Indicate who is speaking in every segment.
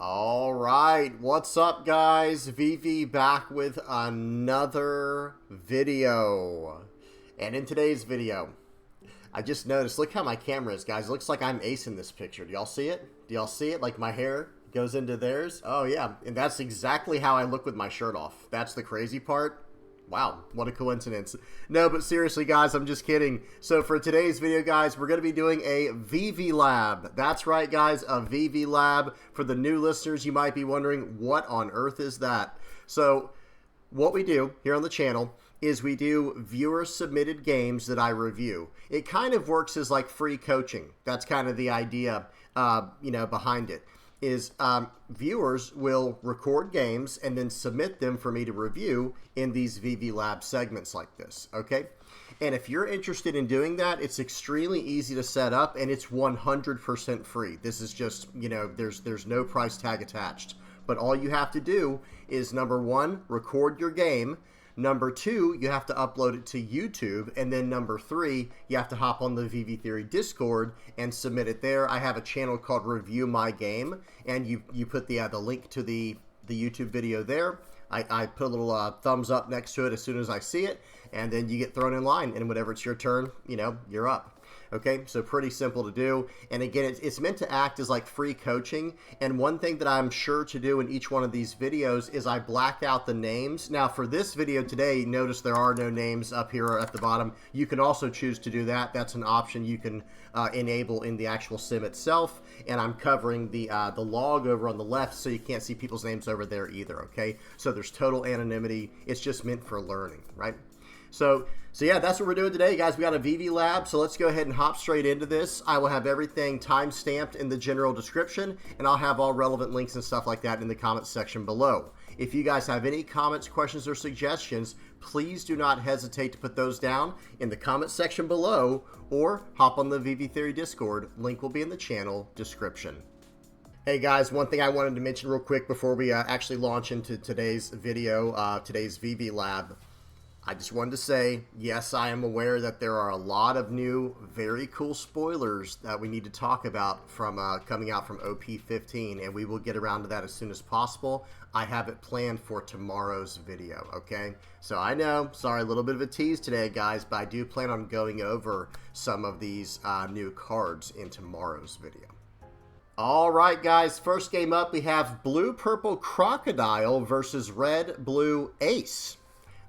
Speaker 1: All right, what's up guys? VV back with another video. And in today's video, I just noticed, look how my camera is, guys. It looks like I'm Ace in this picture. Do y'all see it? Do y'all see it? Like my hair goes into theirs? Oh yeah, and that's exactly how I look with my shirt off. That's the crazy part. Wow, what a coincidence. No, but seriously, guys, I'm just kidding. So for today's video, guys, we're going to be doing a VV Lab. That's right, guys, a VV Lab. For the new listeners, you might be wondering, what on earth is that? So what we do here on the channel is we do viewer-submitted games that I review. It kind of works as like free coaching. That's kind of the idea, behind it. Is viewers will record games and then submit them for me to review in these VV Lab segments like this, okay? And if you're interested in doing that, it's extremely easy to set up and it's 100% free. This is just, there's no price tag attached. But all you have to do is, number one, record your game. Number two, you have to upload it to YouTube. And then number three, you have to hop on the VV Theory Discord and submit it there. I have a channel called Review My Game, and you put the link to the YouTube video there. I put a little thumbs up next to it as soon as I see it, and then you get thrown in line, and whenever it's your turn, you're up. Okay, so pretty simple to do. And again, it's meant to act as like free coaching. And one thing that I'm sure to do in each one of these videos is I black out the names. Now for this video today, notice there are no names up here at the bottom. You can also choose to do that. That's an option you can enable in the actual sim itself. And I'm covering the log over on the left, so you can't see people's names over there either, okay? So there's total anonymity. It's just meant for learning, right? So yeah, that's what we're doing today, guys. We got a VV Lab, so let's go ahead and hop straight into this. I will have everything time-stamped in the general description, and I'll have all relevant links and stuff like that in the comments section below. If you guys have any comments, questions, or suggestions, please do not hesitate to put those down in the comments section below, or hop on the VV Theory Discord. Link will be in the channel description. Hey guys, one thing I wanted to mention real quick before we actually launch into today's video, today's VV Lab. I just wanted to say, yes, I am aware that there are a lot of new, very cool spoilers that we need to talk about from coming out from OP15, and we will get around to that as soon as possible. I have it planned for tomorrow's video, okay? So I know, sorry, a little bit of a tease today, guys, but I do plan on going over some of these new cards in tomorrow's video. All right, guys, first game up, we have Blue Purple Crocodile versus Red Blue Ace.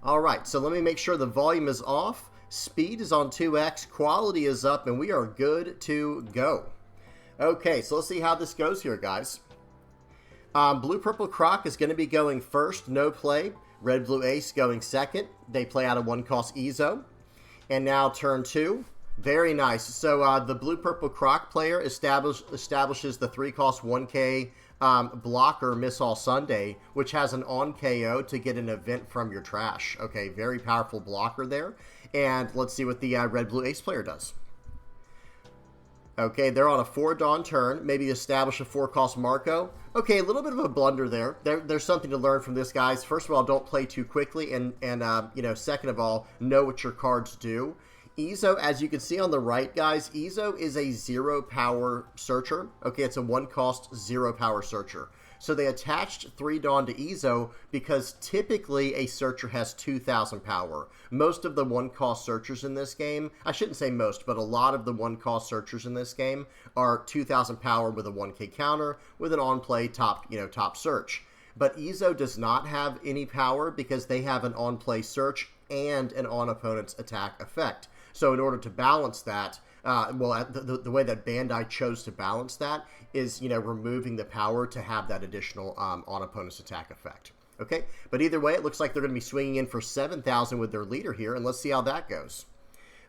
Speaker 1: All right, so let me make sure the volume is off, speed is on 2x, quality is up, and we are good to go. Okay, so let's see how this goes here, guys. Blue Purple Croc is going to be going first, no play. Red Blue Ace going second. They play out a 1-cost Ezo. And now turn 2. Very nice. So the Blue Purple Croc player establishes the 3-cost 1K blocker Miss All Sunday, which has an on KO to get an event from your trash. Okay, very powerful blocker there. And let's see what the Red Blue Ace player does. Okay, they're on a 4 Dawn turn. Maybe establish a 4-cost Marco. Okay, a little bit of a blunder there. There's something to learn from this, guys. First of all, don't play too quickly, and second of all, know what your cards do. Ezo, as you can see on the right, guys, Ezo is a 0-power searcher. Okay, it's a 1-cost 0-power searcher. So they attached 3 Dawn to Ezo because typically a searcher has 2,000 power. Most of the 1-cost searchers in this game, I shouldn't say most, but a lot of the 1-cost searchers in this game are 2,000 power with a 1K counter with an on-play top search. But Ezo does not have any power because they have an on-play search and an on-opponent's attack effect. So in order to balance that, the way that Bandai chose to balance that is, removing the power to have that additional on-opponent's attack effect. Okay, but either way, it looks like they're going to be swinging in for 7,000 with their leader here, and let's see how that goes.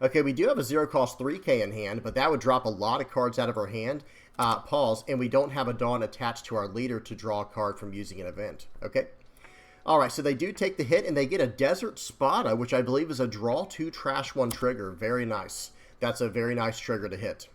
Speaker 1: Okay, we do have a 0-cost 3K in hand, but that would drop a lot of cards out of our hand, and we don't have a Dawn attached to our leader to draw a card from using an event. Okay. All right, so they do take the hit, and they get a Desert Spada, which I believe is a draw 2 trash 1 trigger. Very nice. That's a very nice trigger to hit.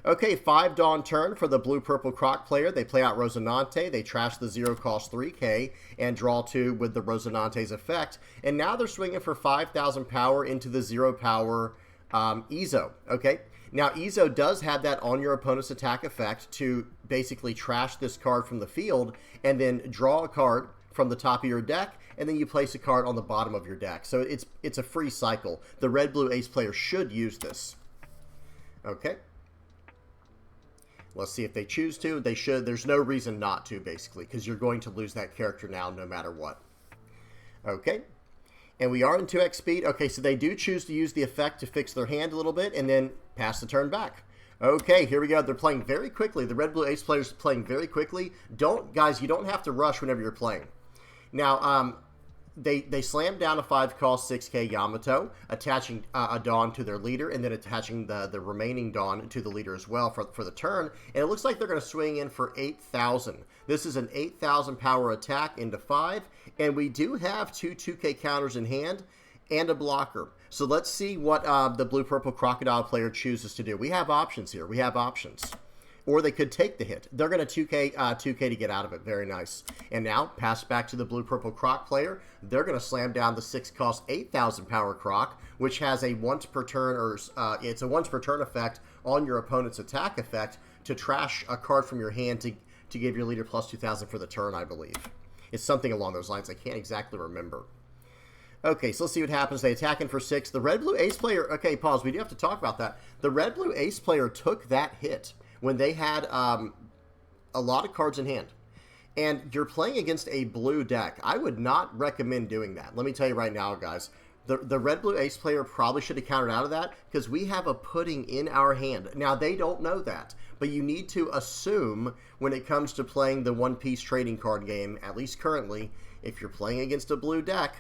Speaker 1: Okay, 5 Dawn turn for the Blue Purple Croc player. They play out Rosinante. They trash the 0-cost 3K and draw 2 with the Rosinante's effect. And now they're swinging for 5,000 power into the 0-power Ezo. Okay, Now, Izo does have that on your opponent's attack effect to basically trash this card from the field and then draw a card from the top of your deck, and then you place a card on the bottom of your deck. So it's a free cycle. The red-blue ace player should use this. Okay. Let's see if they choose to. They should. There's no reason not to, basically, because you're going to lose that character now no matter what. Okay. And we are in 2x speed. Okay, so they do choose to use the effect to fix their hand a little bit and then pass the turn back. Okay, here we go. They're playing very quickly. The red-blue ace players are playing very quickly. Guys, you don't have to rush whenever you're playing. Now, they slam down a 5-cost 6K Yamato, attaching a Dawn to their leader, and then attaching the remaining Dawn to the leader as well for the turn. And it looks like they're going to swing in for 8,000. This is an 8,000 power attack into 5, and we do have 2 2K counters in hand and a blocker. So let's see what the blue-purple crocodile player chooses to do. We have options here. We have options. Or they could take the hit. They're going to 2K to get out of it. Very nice. And now, pass back to the blue-purple Croc player. They're going to slam down the 6-cost 8,000 power Croc, which has a once per turn, or it's a once per turn effect on your opponent's attack effect to trash a card from your hand to give your leader plus 2,000 for the turn, I believe. It's something along those lines. I can't exactly remember. Okay, so let's see what happens. They attack in for 6. The red-blue ace player, okay, pause. We do have to talk about that. The red-blue ace player took that hit when they had a lot of cards in hand. And you're playing against a blue deck. I would not recommend doing that. Let me tell you right now, guys. The red-blue ace player probably should have countered out of that because we have a pudding in our hand. Now, they don't know that, but you need to assume when it comes to playing the one-piece trading card game, at least currently, if you're playing against a blue deck,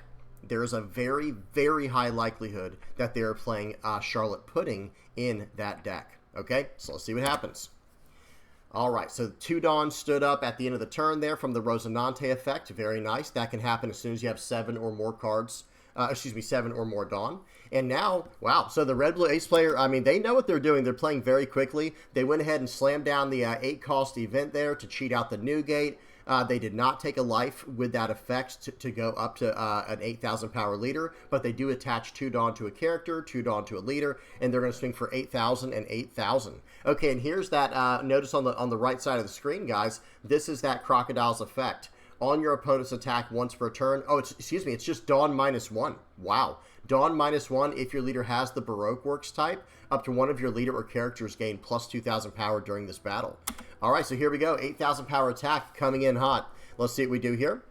Speaker 1: there is a very, very high likelihood that they're playing Charlotte Pudding in that deck. Okay, so let's see what happens. All right, so 2 Dawn stood up at the end of the turn there from the Rosinante effect. Very nice. That can happen as soon as you have 7 or more cards. 7 or more Dawn. And now, wow, so the red-blue ace player, I mean, they know what they're doing. They're playing very quickly. They went ahead and slammed down the 8-cost event there to cheat out the new gate. They did not take a life with that effect to go up to an 8,000 power leader, but they do attach 2 Dawn to a character, 2 Dawn to a leader, and they're going to swing for 8,000 and 8,000. Okay, and here's that, notice on the right side of the screen, guys, this is that Crocodile's effect. On your opponent's attack once per turn. Oh, excuse me, it's just Dawn -1. Wow. Dawn -1 if your leader has the Baroque Works type. Up to one of your leader or characters gain plus 2,000 power during this battle. All right, so here we go. 8,000 power attack coming in hot. Let's see what we do here.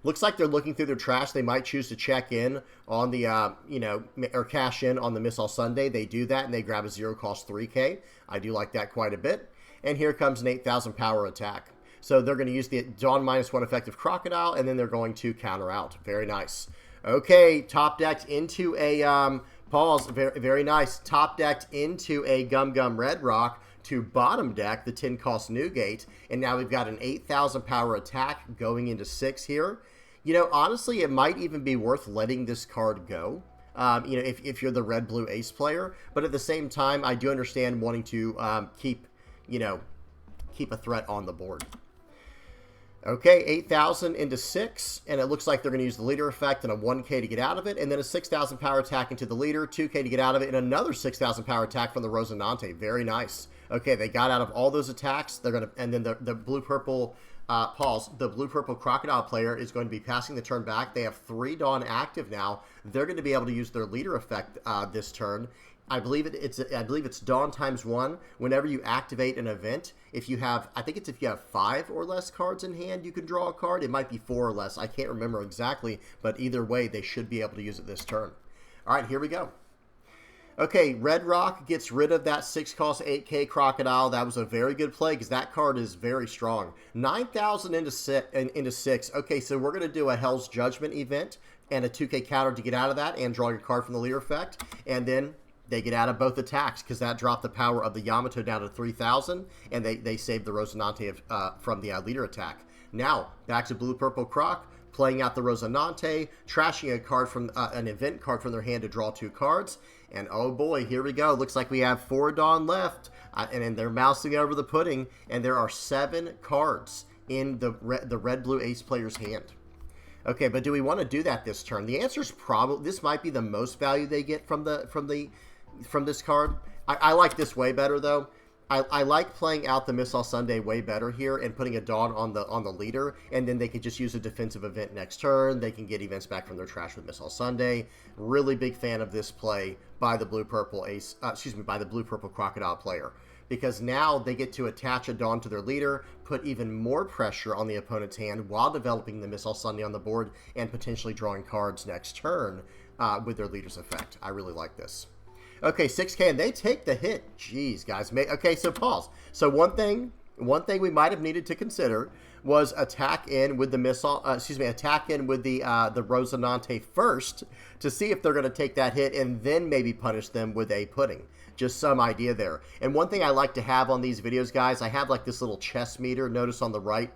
Speaker 1: Looks like they're looking through their trash. They might choose to check in on the, or cash in on the Missile Sunday. They do that, and they grab a 0-cost 3K. I do like that quite a bit. And here comes an 8,000 power attack. So they're going to use the Dawn -1 effective Crocodile, and then they're going to counter out. Very nice. Okay, top decked into a, pause, very, very nice. Top decked into a Gum Gum Red Rock to bottom deck the 10-cost Newgate, and now we've got an 8,000 power attack going into 6 here. You know, honestly, it might even be worth letting this card go. If you're the red-blue ace player, but at the same time, I do understand wanting to keep a threat on the board. Okay, 8,000 into 6, and it looks like they're going to use the leader effect and a 1K to get out of it, and then a 6,000 power attack into the leader, 2K to get out of it, and another 6,000 power attack from the Rosinante. Very nice. Okay, they got out of all those attacks. They're going to, and then the blue-purple the blue-purple crocodile player is going to be passing the turn back. They have 3 Dawn active now. They're going to be able to use their leader effect this turn. I believe it's Dawn ×1. Whenever you activate an event, if you have 5 or less cards in hand, you can draw a card. It might be 4 or less. I can't remember exactly, but either way, they should be able to use it this turn. All right, here we go. Okay, Red Rock gets rid of that 6-cost 8K Crocodile. That was a very good play because that card is very strong. 9,000 into 6. Okay, so we're going to do a Hell's Judgment event and a 2K counter to get out of that and draw your card from the leader effect. And then they get out of both attacks because that dropped the power of the Yamato down to 3,000, and they saved the Rosinante from the leader attack. Now, back to Blue-Purple Croc, playing out the Rosinante, trashing a card from an event card from their hand to draw 2 cards. And oh boy, here we go. Looks like we have 4 Dawn left, and then they're mousing over the pudding, and there are 7 cards in the red-blue ace player's hand. Okay, but do we want to do that this turn? The answer is probably this might be the most value they get from this card. I like this way better, though. I like playing out the Missile Sunday way better here and putting a Dawn on the leader, and then they can just use a defensive event next turn. They can get events back from their trash with Missile Sunday. Really big fan of this play by the blue-purple Ace, by the blue-purple Crocodile player. Because now they get to attach a Dawn to their leader, put even more pressure on the opponent's hand while developing the Missile Sunday on the board and potentially drawing cards next turn with their leader's effect. I really like this. Okay, 6K, and they take the hit. Jeez, guys. Okay, so pause. So one thing we might have needed to consider was attack in with the attack in with the Rosinante first to see if they're going to take that hit and then maybe punish them with a pudding. Just some idea there. And one thing I like to have on these videos, guys, I have like this little chess meter. Notice on the right,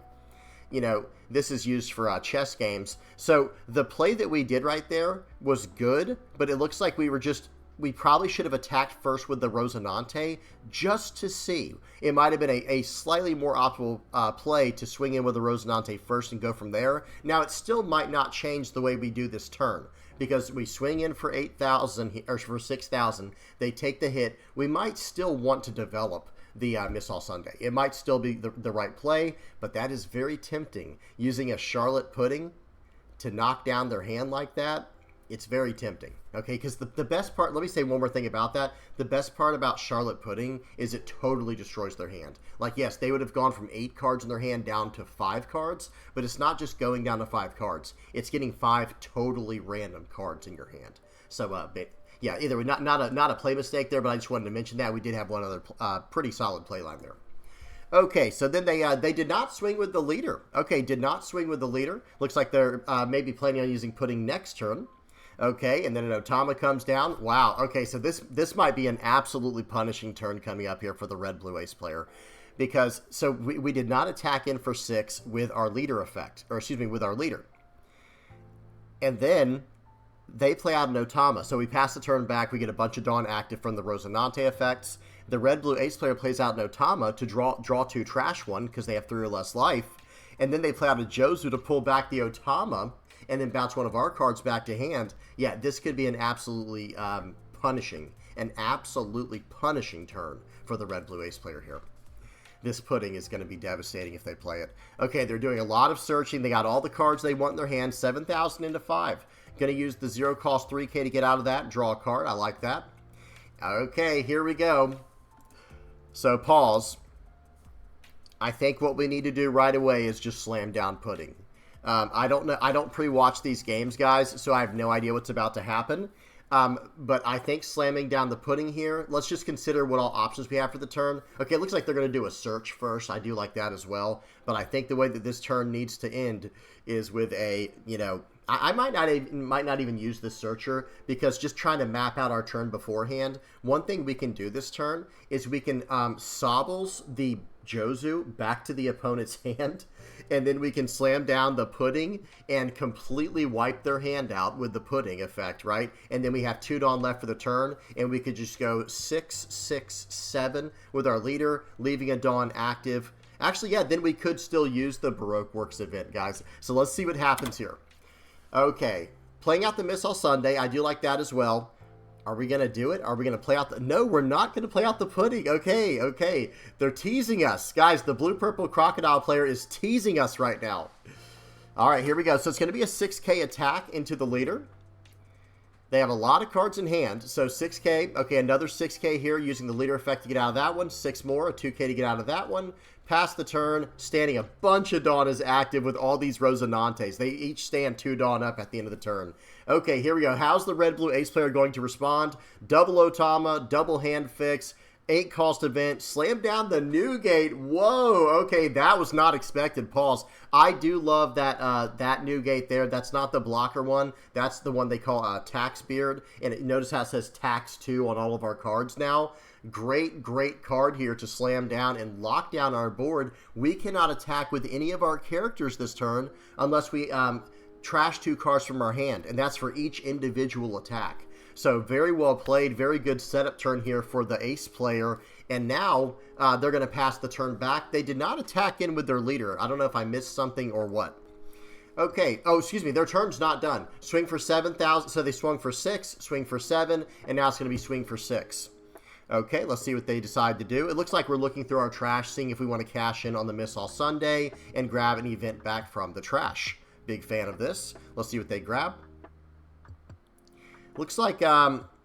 Speaker 1: you know, this is used for chess games. So the play that we did right there was good, but it looks like we probably should have attacked first with the Rosinante just to see. It might have been a slightly more optimal play to swing in with the Rosinante first and go from there. Now, it still might not change the way we do this turn because we swing in for 8,000 or for 6,000. They take the hit. We might still want to develop the Missile Sunday. It might still be the right play, but that is very tempting. Using a Charlotte Pudding to knock down their hand like that, it's very tempting, okay? Because the best part, let me say one more thing about that. The best part about Charlotte Pudding is it totally destroys their hand. Like, yes, they would have gone from 8 cards in their hand down to 5 cards, but it's not just going down to 5 cards. It's getting 5 totally random cards in your hand. So, yeah, either way, not a play mistake there, but I just wanted to mention that. We did have one other pretty solid play line there. Okay, so then they did not swing with the leader. Okay, did not swing with the leader. Looks like they're maybe planning on using Pudding next turn. Okay, and then an Otama comes down. Wow, okay, so this might be an absolutely punishing turn coming up here for the red-blue ace player. Because, so we did not attack in for 6 with our leader effect, or excuse me, with our leader. And then they play out an Otama. So we pass the turn back, we get a bunch of Dawn active from the Rosinante effects. The red-blue ace player plays out an Otama to draw 2 trash 1, because they have 3 or less life. And then they play out a Jozu to pull back the Otama, and then bounce one of our cards back to hand. Yeah, this could be an absolutely punishing turn for the red-blue ace player here. This Pudding is going to be devastating if they play it. Okay, they're doing a lot of searching. They got all the cards they want in their hand. 7,000 into 5. Going to use the 0-cost 3K to get out of that and draw a card. I like that. Okay, here we go. So, pause. I think what we need to do right away is just slam down Pudding. I don't know. I don't pre-watch these games, guys, so I have no idea what's about to happen. But I think slamming down the Pudding here, let's just consider what all options we have for the turn. Okay, it looks like they're going to do a search first. I do like that as well. But I think the way that this turn needs to end is with a, you know, I might not even use the searcher because just trying to map out our turn beforehand. One thing we can do this turn is we can Sobbles the Jozu back to the opponent's hand, and then we can slam down the Pudding and completely wipe their hand out with the Pudding effect, right? And then we have 2 Dawn left for the turn, and we could just go 6, 6, 7 with our leader, leaving a Dawn active. Actually, yeah, then we could still use the Baroque Works event, guys. So let's see what happens here. Okay, playing out the Missile Sunday, I do like that as well. Are we going to do it? Are we going to play out the... No, we're not going to play out the Pudding. Okay, okay. They're teasing us. Guys, the blue-purple Crocodile player is teasing us right now. All right, here we go. So it's going to be a 6K attack into the leader. They have a lot of cards in hand. So 6K. Okay, another 6K here using the leader effect to get out of that one. 6 more, a 2K to get out of that one. Pass the turn, standing a bunch of Dawn is active with all these Rosinantes. They each stand 2 Dawn up at the end of the turn. Okay, here we go. How's the red-blue ace player going to respond? Double Otama, double hand fix, 8-cost event, slam down the Newgate. Whoa, okay, that was not expected. Pause. I do love that that Newgate there. That's not the blocker one. That's the one they call Tax Beard. And notice how it says Tax 2 on all of our cards now. Great, great card here to slam down and lock down our board. We cannot attack with any of our characters this turn unless we trash 2 cards from our hand, and that's for each individual attack. So very well played, very good setup turn here for the ace player, and now they're going to pass the turn back. They did not attack in with their leader. I don't know if I missed something or what. Okay, oh, excuse me, their turn's not done. Swing for 7,000, so they swung for 6, swing for 7, and now it's going to be swing for 6. Okay, let's see what they decide to do. It looks like we're looking through our trash, seeing if we want to cash in on the Miss All Sunday and grab an event back from the trash. Big fan of this. Let's see what they grab. Looks like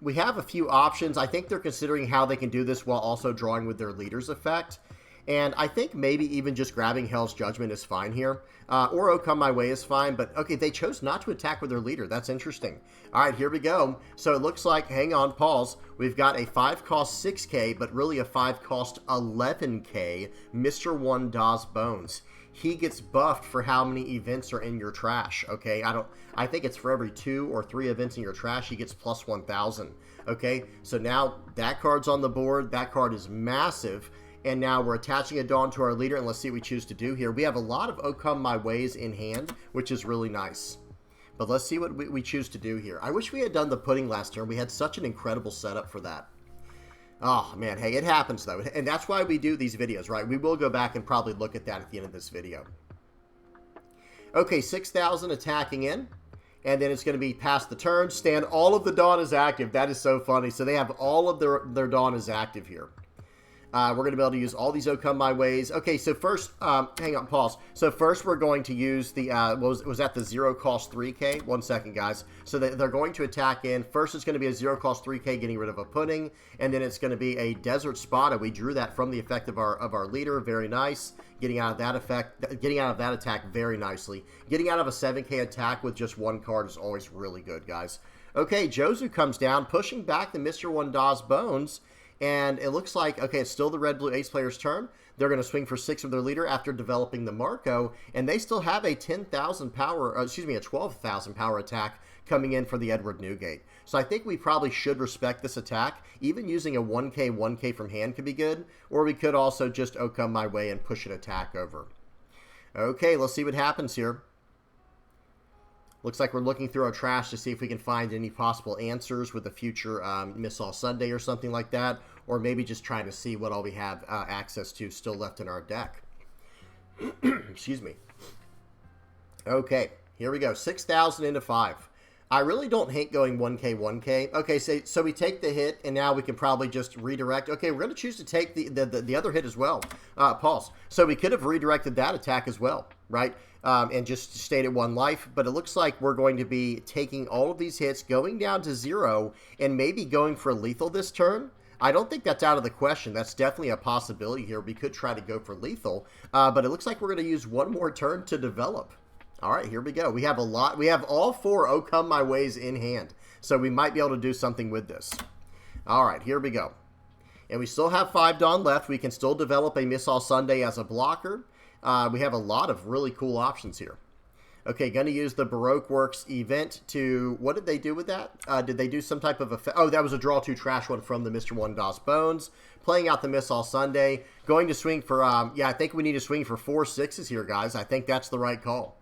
Speaker 1: we have a few options. I think they're considering how they can do this while also drawing with their leader's effect. And I think maybe even just grabbing Hell's Judgment is fine here. Or Oh Come My Way is fine. But, okay, they chose not to attack with their leader. That's interesting. All right, here we go. So it looks like, hang on, pause. We've got a 5-cost 6K, but really a 5-cost 11K Mr. One Das Bones. He gets buffed for how many events are in your trash, okay? I think it's for every 2 or 3 events in your trash, he gets plus 1,000, okay? So now that card's on the board. That card is massive. And now we're attaching a Dawn to our leader, and let's see what we choose to do here. We have a lot of Oh Come My Ways in hand, which is really nice. But let's see what we choose to do here. I wish we had done the pudding last turn. We had such an incredible setup for that. Oh, man. Hey, it happens, though. And that's why we do these videos, right? We will go back and probably look at that at the end of this video. Okay, 6,000 attacking in. And then it's going to be past the turn. Stand. All of the Dawn is active. That is so funny. So they have all of their Dawn is active here. We're going to be able to use all these Oh Come My Ways. Okay, so first, hang on, pause. So first we're going to use the, was that the 0-cost 3K? 1 second, guys. So they're going to attack in. First it's going to be a 0-cost 3K getting rid of a pudding, and then it's going to be a Desert Spada. We drew that from the effect of our leader. Very nice. Getting out of that effect, getting out of that attack very nicely. Getting out of a 7K attack with just 1 card is always really good, guys. Okay, Jozu comes down, pushing back the Mr. One Das Bones. And it looks like, okay, it's still the red-blue ace player's turn. They're going to swing for 6 of their leader after developing the Marco. And they still have a 10,000 power, a 12,000 power attack coming in for the Edward Newgate. So I think we probably should respect this attack. Even using a 1K from hand could be good. Or we could also just Oh Come My Way and push an attack over. Okay, let's see what happens here. Looks like we're looking through our trash to see if we can find any possible answers with a future Miss All Sunday or something like that. Or maybe just trying to see what all we have access to still left in our deck. Excuse me. Okay, here we go. 6,000 into 5. I really don't hate going 1K. Okay, so we take the hit, and now we can probably just redirect. Okay, we're going to choose to take the other hit as well. Pause. So we could have redirected that attack as well, right? And just stayed at 1 life. But it looks like we're going to be taking all of these hits, going down to 0, and maybe going for lethal this turn. I don't think that's out of the question. That's definitely a possibility here. We could try to go for lethal. But it looks like we're going to use 1 more turn to develop. All right, here we go. We have a lot. We have all 4 Oh Come My Ways in hand. So we might be able to do something with this. All right, here we go. And we still have 5 Dawn left. We can still develop a Miss All Sunday as a blocker. We have a lot of really cool options here. Okay, going to use the Baroque Works event to... What did they do with that? Did they do some type of effect? Oh, that was a draw 2 trash one from the Mr. One Das Bones. Playing out the Miss All Sunday. Going to swing for... yeah, I think we need to swing for 4 6s here, guys. I think that's the right call.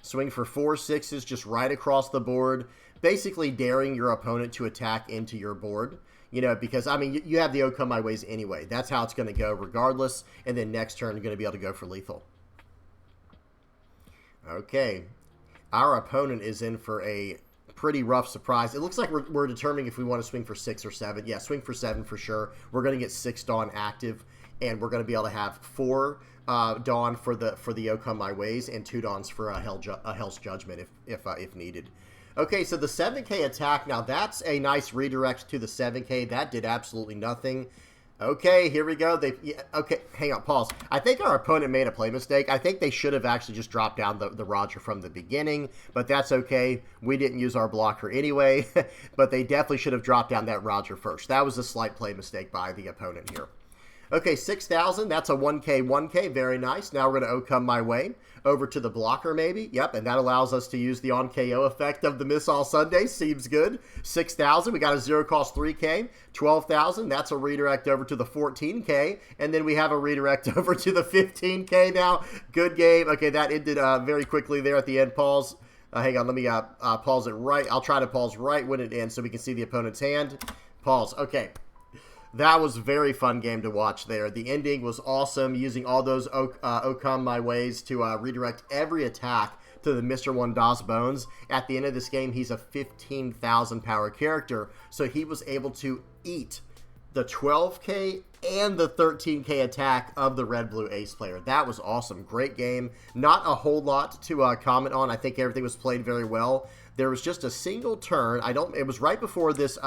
Speaker 1: Swing for 4 6s just right across the board. Basically daring your opponent to attack into your board. You know, because, I mean, you have the Oh Come My Ways anyway. That's how it's going to go regardless. And then next turn, you're going to be able to go for lethal. Okay. Our opponent is in for a pretty rough surprise. It looks like we're determining if we want to swing for 6 or 7. Yeah, swing for 7 for sure. We're going to get 6 Dawn active. And we're going to be able to have 4 Dawn for the Oh Come My Ways and 2 Dawns for a Hell's Judgment if needed. Okay, so the 7K attack, now that's a nice redirect to the 7K. That did absolutely nothing. Okay, here we go. Okay, hang on, pause. I think our opponent made a play mistake. I think they should have actually just dropped down the Roger from the beginning, but that's okay. We didn't use our blocker anyway, but they definitely should have dropped down that Roger first. That was a slight play mistake by the opponent here. Okay, 6,000. That's a 1K. Very nice. Now we're going to Oh Come My Way. Over to the blocker, maybe. Yep, and that allows us to use the on KO effect of the Miss All Sunday. Seems good. 6,000. We got a 0-cost 3K. 12,000. That's a redirect over to the 14K. And then we have a redirect over to the 15K now. Good game. Okay, that ended very quickly there at the end. Pause. Hang on, let me pause it right. I'll try to pause right when it ends so we can see the opponent's hand. Pause. Okay. That was a very fun game to watch there. The ending was awesome, using all those Oh Come My Ways to redirect every attack to the Mr. One Das Bones. At the end of this game, he's a 15,000 power character, so he was able to eat the 12K and the 13K attack of the red-blue ace player. That was awesome. Great game. Not a whole lot to comment on. I think everything was played very well. There was just a single turn. It was right before this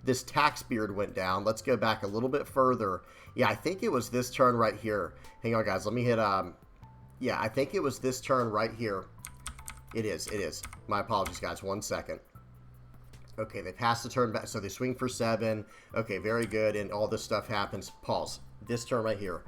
Speaker 1: this tax beard went down. Let's go back a little bit further. Yeah, I think it was this turn right here. Hang on, guys. Let me hit yeah, I think it was this turn right here. It is. My apologies, guys. 1 second. Okay, they pass the turn back, so they swing for 7. Okay, very good, and all this stuff happens. Pause. This turn right here.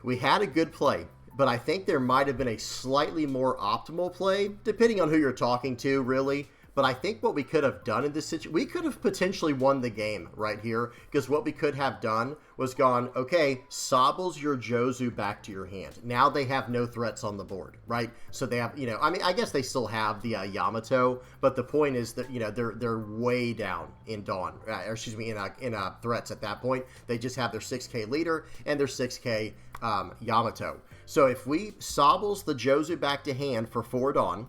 Speaker 1: We had a good play, but I think there might have been a slightly more optimal play, depending on who you're talking to, really. But I think what we could have done in this situation, we could have potentially won the game right here, because what we could have done was gone, okay, Sabo's your Jozu back to your hand. Now they have no threats on the board, right? So they have, you know, I mean, I guess they still have the Yamato, but the point is that, you know, they're way down in Dawn, or excuse me, in threats at that point. They just have their 6K leader and their 6K Yamato. So if we Sabo's the Jozu back to hand for 4 Dawn,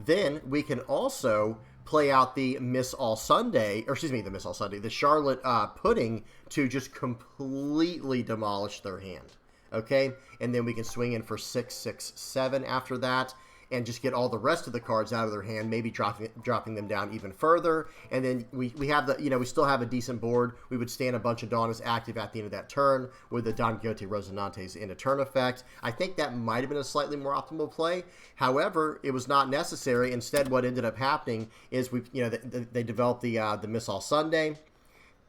Speaker 1: then we can also play out the Miss All Sunday, or excuse me, the Charlotte Pudding to just completely demolish their hand. Okay? And then we can swing in for 6, 6, 7 after that, and just get all the rest of the cards out of their hand, maybe dropping them down even further. And then we have the, you know, we still have a decent board. We would stand a bunch of Dawn as active at the end of that turn with the Don Quixote Rosinante's end of turn effect. I think that might have been a slightly more optimal play. However, it was not necessary. Instead, what ended up happening is they developed the Miss All Sunday,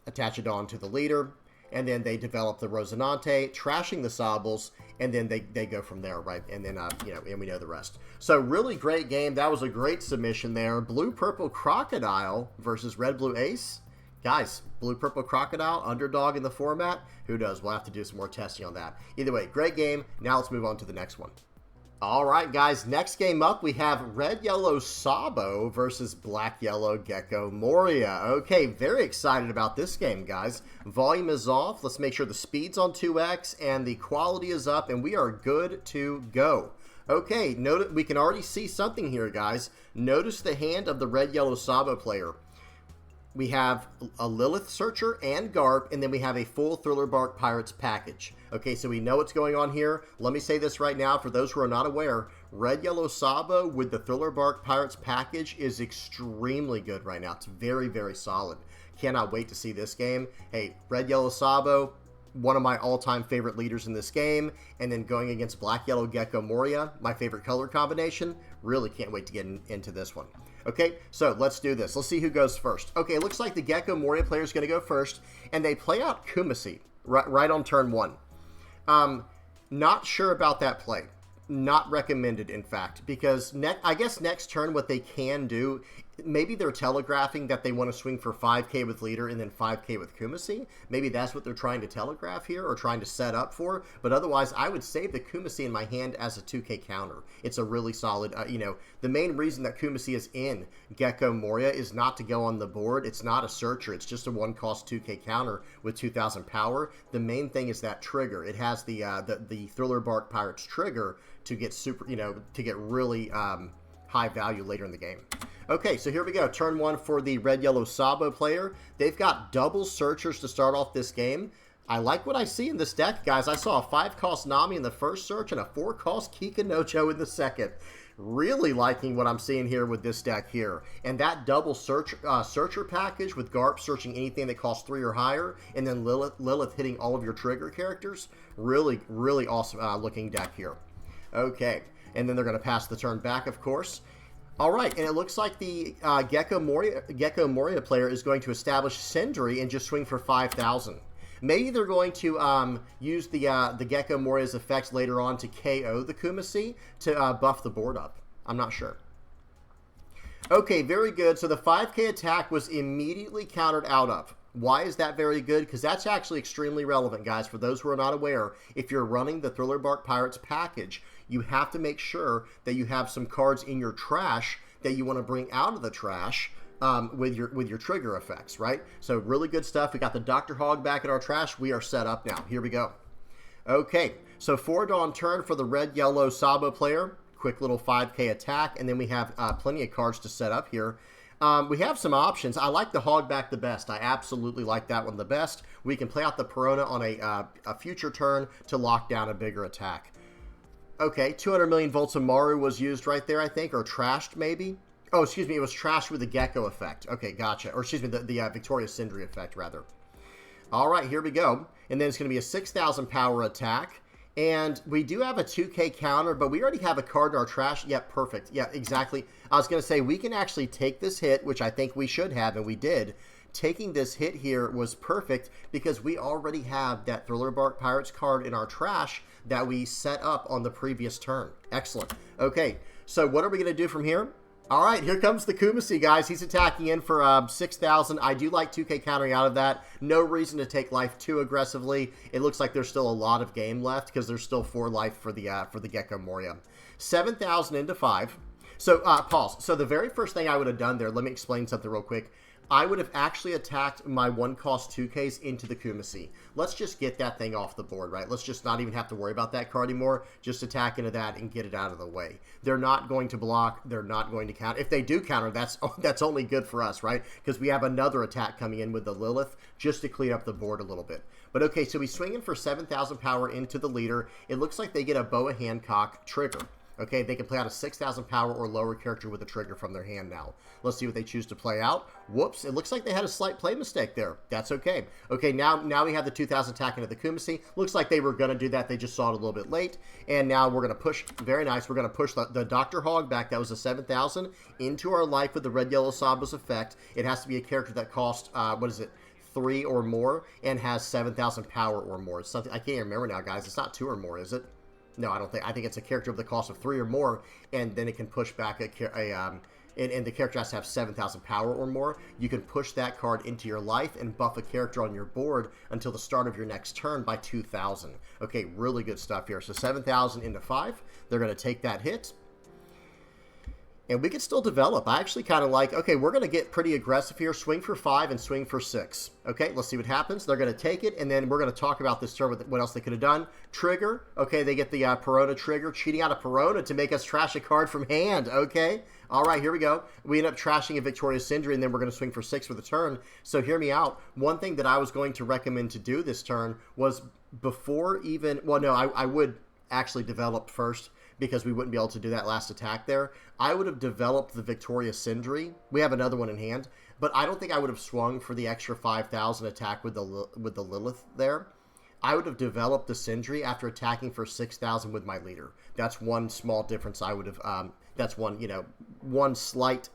Speaker 1: attach a Dawn to the leader, and then they develop the Rosinante, trashing the Sables, and then they go from there, right? And then, you know, and we know the rest. So really great game. That was a great submission there. Blue-Purple Crocodile versus Red-Blue Ace. Guys, Blue-Purple Crocodile, underdog in the format. Who knows? We'll have to do some more testing on that. Either way, great game. Now let's move on to the next one. All right, guys, next game up, we have Red-Yellow Sabo versus Black-Yellow Gecko Moria. Okay, very excited about this game, guys. Volume is off. Let's make sure the speed's on 2x and the quality is up, and we are good to go. Okay, we can already see something here, guys. Notice the hand of the Red-Yellow Sabo player. We have a Lilith Searcher and Garp, and then we have a full Thriller Bark Pirates package. Okay, so we know what's going on here. Let me say this right now for those who are not aware. Red-Yellow Sabo with the Thriller Bark Pirates package is extremely good right now. It's very, very solid. Cannot wait to see this game. Hey, Red-Yellow Sabo, one of my all-time favorite leaders in this game, and then going against Black-Yellow Gecko Moria, my favorite color combination. Really can't wait to get into this one. Okay, so let's do this. Let's see who goes first. Okay, it looks like the Gecko Moria player is going to go first, and they play out Kumasi right on turn 1. Not sure about that play. Not recommended, in fact, because I guess next turn what they can do, maybe they're telegraphing that they want to swing for 5K with leader and then 5K with Kumasi. Maybe that's what they're trying to telegraph here or trying to set up for. But otherwise, I would save the Kumasi in my hand as a 2K counter. It's a really solid, you know, the main reason that Kumasi is in Gecko Moria is not to go on the board. It's not a searcher. It's just a 1-cost 2K counter with 2,000 power. The main thing is that trigger. It has the Thriller Bark Pirates trigger to get super, you know, to get really high value later in the game. Okay, so here we go. Turn 1 for the Red-Yellow Sabo player. They've got double searchers to start off this game. I like what I see in this deck, guys. I saw a 5-cost Nami in the first search and a 4-cost Kikanojo in the second. Really liking what I'm seeing here with this deck here. And that double searcher package with Garp searching anything that costs 3 or higher, and then Lilith hitting all of your trigger characters. Really, really awesome looking deck here. Okay, and then they're going to pass the turn back, of course. All right, and it looks like the Gecko Moria player is going to establish Sindri and just swing for 5,000. Maybe they're going to use the Gecko Moria's effects later on to KO the Kumasi to buff the board up. I'm not sure. Okay, very good. So the 5K attack was immediately countered out of. Why is that very good? Because that's actually extremely relevant, guys. For those who are not aware, if you're running the Thriller Bark Pirates package, you have to make sure that you have some cards in your trash that you want to bring out of the trash with your trigger effects, right? So really good stuff. We got the Dr. Hog back in our trash. We are set up now. Here we go. Okay, so 4 Dawn turn for the Red-Yellow Sabo player. Quick little 5K attack, and then we have plenty of cards to set up here. We have some options. I like the Hogback the best. I absolutely like that one the best. We can play out the Perona on a future turn to lock down a bigger attack. Okay, 200 million volts of Maru was used right there, I think, or trashed maybe. Oh, excuse me, it was trashed with the Gecko effect. Okay, gotcha. Or excuse me, the Victoria Sindri effect, rather. All right, here we go. And then it's going to be a 6,000 power attack. And we do have a 2K counter, but we already have a card in our trash. Yeah, perfect. Yeah, exactly. I was going to say, we can actually take this hit, which I think we should have, and we did. Taking this hit here was perfect because we already have that Thriller Bark Pirates card in our trash that we set up on the previous turn. Excellent. Okay, so what are we going to do from here? All right, here comes the Kumasi, guys. He's attacking in for 6,000. I do like 2K countering out of that. No reason to take life too aggressively. It looks like there's still a lot of game left because there's still 4 life for the Gecko Moria. 7,000 into 5. So, pause. So the very first thing I would have done there, let me explain something real quick. I would have actually attacked my 1-cost 2Ks into the Kumasi. Let's just get that thing off the board, right? Let's just not even have to worry about that card anymore. Just attack into that and get it out of the way. They're not going to block. They're not going to counter. If they do counter, that's only good for us, right? Because we have another attack coming in with the Lilith just to clean up the board a little bit. But okay, so we swing in for 7,000 power into the leader. It looks like they get a Boa Hancock trigger. Okay, they can play out a 6,000 power or lower character with a trigger from their hand now. Let's see what they choose to play out. Whoops, it looks like they had a slight play mistake there. That's okay. Okay, now we have the 2,000 attack into the Kumasi. Looks like they were going to do that. They just saw it a little bit late. And now we're going to push, very nice, we're going to push the Dr. Hog back. That was a 7,000 into our life with the Red Yellow Sabo's effect. It has to be a character that costs, 3 or more and has 7,000 power or more. It's something I can't even remember now, guys. It's not 2 or more, is it? No, I don't think. I think it's a character of the cost of 3 or more, and then it can push back and the character has to have 7,000 power or more. You can push that card into your life and buff a character on your board until the start of your next turn by 2,000. Okay, really good stuff here. So 7,000 into 5. They're going to take that hit. And we can still develop. I actually kind of like, okay, we're going to get pretty aggressive here. Swing for 5 and swing for 6. Okay, let's see what happens. They're going to take it, and then we're going to talk about this turn, what else they could have done. Trigger. Okay, they get the Perona trigger. Cheating out of Perona to make us trash a card from hand. Okay, all right, here we go. We end up trashing a Victoria Sindri, and then we're going to swing for 6 for the turn. So hear me out. One thing that I was going to recommend to do this turn was before even, well, no, I would actually develop first, because we wouldn't be able to do that last attack there. I would have developed the Victoria Sindri. We have another one in hand, but I don't think I would have swung for the extra 5,000 attack with the Lilith there. I would have developed the Sindri after attacking for 6,000 with my leader. That's one small difference I would have. That's one slight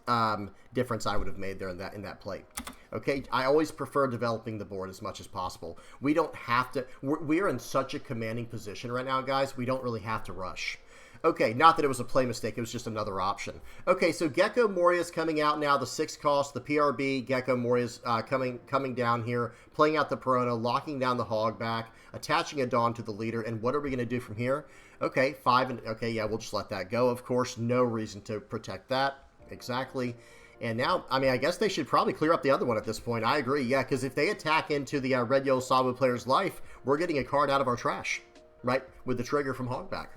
Speaker 1: difference I would have made there in that play. Okay, I always prefer developing the board as much as possible. We don't have to. We're in such a commanding position right now, guys. We don't really have to rush. Okay, not that it was a play mistake, it was just another option. Okay, so Gecko Moria's coming out now, the 6 cost, the PRB, Gecko Moria's coming down here, playing out the Perona, locking down the Hogback, attaching a Dawn to the leader, and what are we going to do from here? Okay, 5, and okay, yeah, we'll just let that go, of course, no reason to protect that, exactly. And now, I mean, I guess they should probably clear up the other one at this point, I agree, yeah, because if they attack into the Red Yellow Sabo player's life, we're getting a card out of our trash, right, with the trigger from Hogback.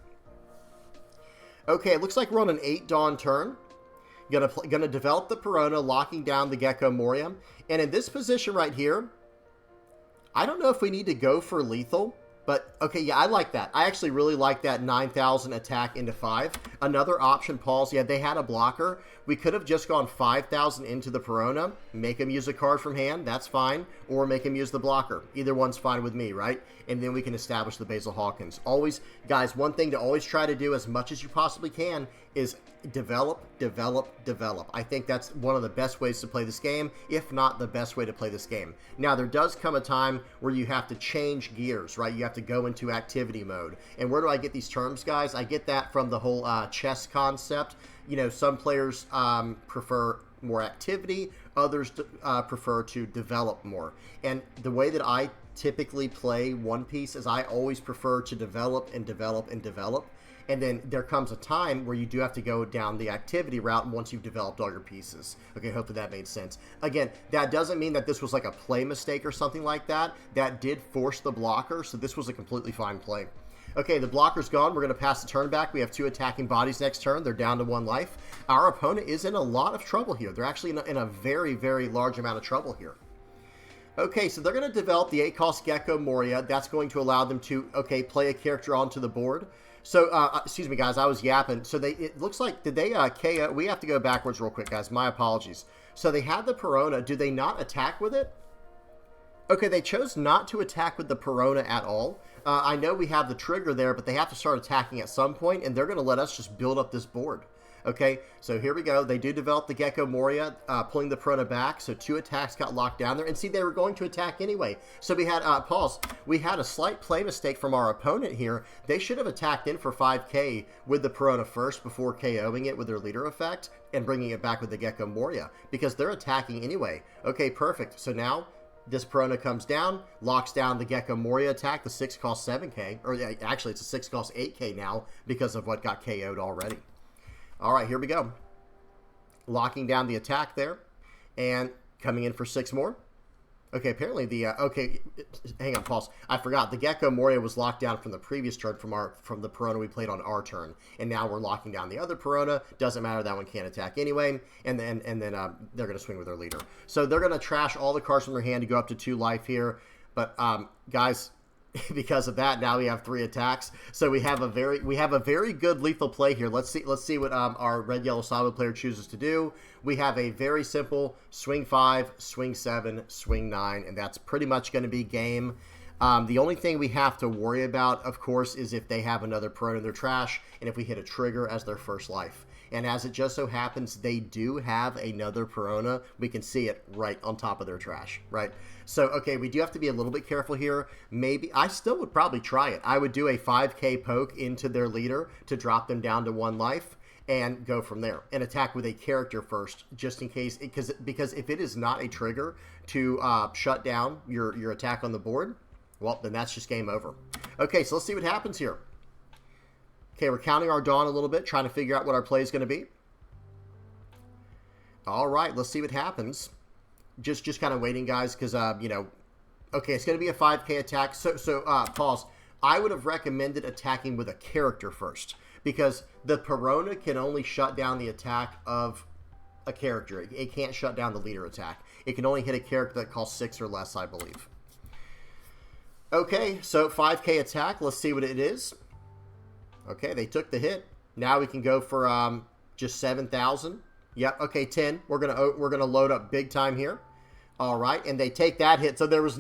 Speaker 1: Okay, it looks like we're on an 8 Dawn turn. Gonna develop the Perona, locking down the Gecko Moria. And in this position right here, I don't know if we need to go for lethal. But, okay, yeah, I like that. I actually really like that 9,000 attack into 5. Another option, Paul's, yeah, they had a blocker. We could have just gone 5,000 into the Perona, make him use a card from hand, that's fine, or make him use the blocker. Either one's fine with me, right? And then we can establish the Basil Hawkins. Always, guys, one thing to always try to do as much as you possibly can is develop, develop, develop. I think that's one of the best ways to play this game, if not the best way to play this game. Now, there does come a time where you have to change gears, right? You have to go into activity mode. And where do I get these terms, guys? I get that from the whole chess concept. You know, some players prefer more activity, others prefer to develop more. And the way that I typically play One Piece is I always prefer to develop and develop and develop. And then there comes a time where you do have to go down the activity route once you've developed all your pieces. Okay, hopefully that made sense. Again, that doesn't mean that this was like a play mistake or something like that. That did force the blocker, so this was a completely fine play. Okay, the blocker's gone. We're going to pass the turn back. We have 2 attacking bodies next turn. They're down to 1 life. Our opponent is in a lot of trouble here. They're actually in a very, very large amount of trouble here. Okay, so they're going to develop the 8-cost Gecko Moria. That's going to allow them to, okay, play a character onto the board. So, excuse me, guys, I was yapping. So, it looks like, did they KO? We have to go backwards real quick, guys. My apologies. So, they had the Perona. Do they not attack with it? Okay, they chose not to attack with the Perona at all. I know we have the trigger there, but they have to start attacking at some point, and they're going to let us just build up this board. Okay, so here we go. They do develop the Gecko Moria, pulling the Perona back, so 2 attacks got locked down there. And see, they were going to attack anyway. So we had, pause, we had a slight play mistake from our opponent here. They should have attacked in for 5k with the Perona first before KOing it with their leader effect and bringing it back with the Gecko Moria, because they're attacking anyway. Okay, perfect. So now this Perona comes down, locks down the Gecko Moria attack, the 6 cost 7k, or actually it's a 6 cost 8k now because of what got KO'd already. All right, here we go. Locking down the attack there and coming in for 6 more. Okay, apparently the, okay, hang on, pause. I forgot. The Gecko Moria was locked down from the previous turn from the Perona we played on our turn. And now we're locking down the other Perona. Doesn't matter, that one can't attack anyway. And then they're going to swing with their leader. So they're going to trash all the cards from their hand to go up to 2 life here. But, guys, because of that, now we have 3 attacks. So we have a very good lethal play here. Let's see what our red yellow Sabo player chooses to do. We have a very simple swing 5, swing 7, swing 9, and that's pretty much going to be game. The only thing we have to worry about, of course, is if they have another Perona in their trash, and if we hit a trigger as their first life. And as it just so happens, they do have another Perona. We can see it right on top of their trash, right? So, okay, we do have to be a little bit careful here. Maybe, I still would probably try it. I would do a 5k poke into their leader to drop them down to 1 life and go from there. And attack with a character first, just in case, because if it is not a trigger to shut down your attack on the board, well, then that's just game over. Okay, so let's see what happens here. Okay, we're counting our dawn a little bit, trying to figure out what our play is going to be. All right, let's see what happens. Just kind of waiting, guys, because, you know, okay, it's going to be a 5k attack. So, pause. I would have recommended attacking with a character first, because the Perona can only shut down the attack of a character. It can't shut down the leader attack. It can only hit a character that costs 6 or less, I believe. Okay, so 5k attack. Let's see what it is. Okay, they took the hit. Now we can go for just 7,000. Yep. Okay, 10. We're gonna load up big time here. All right, and they take that hit. So there was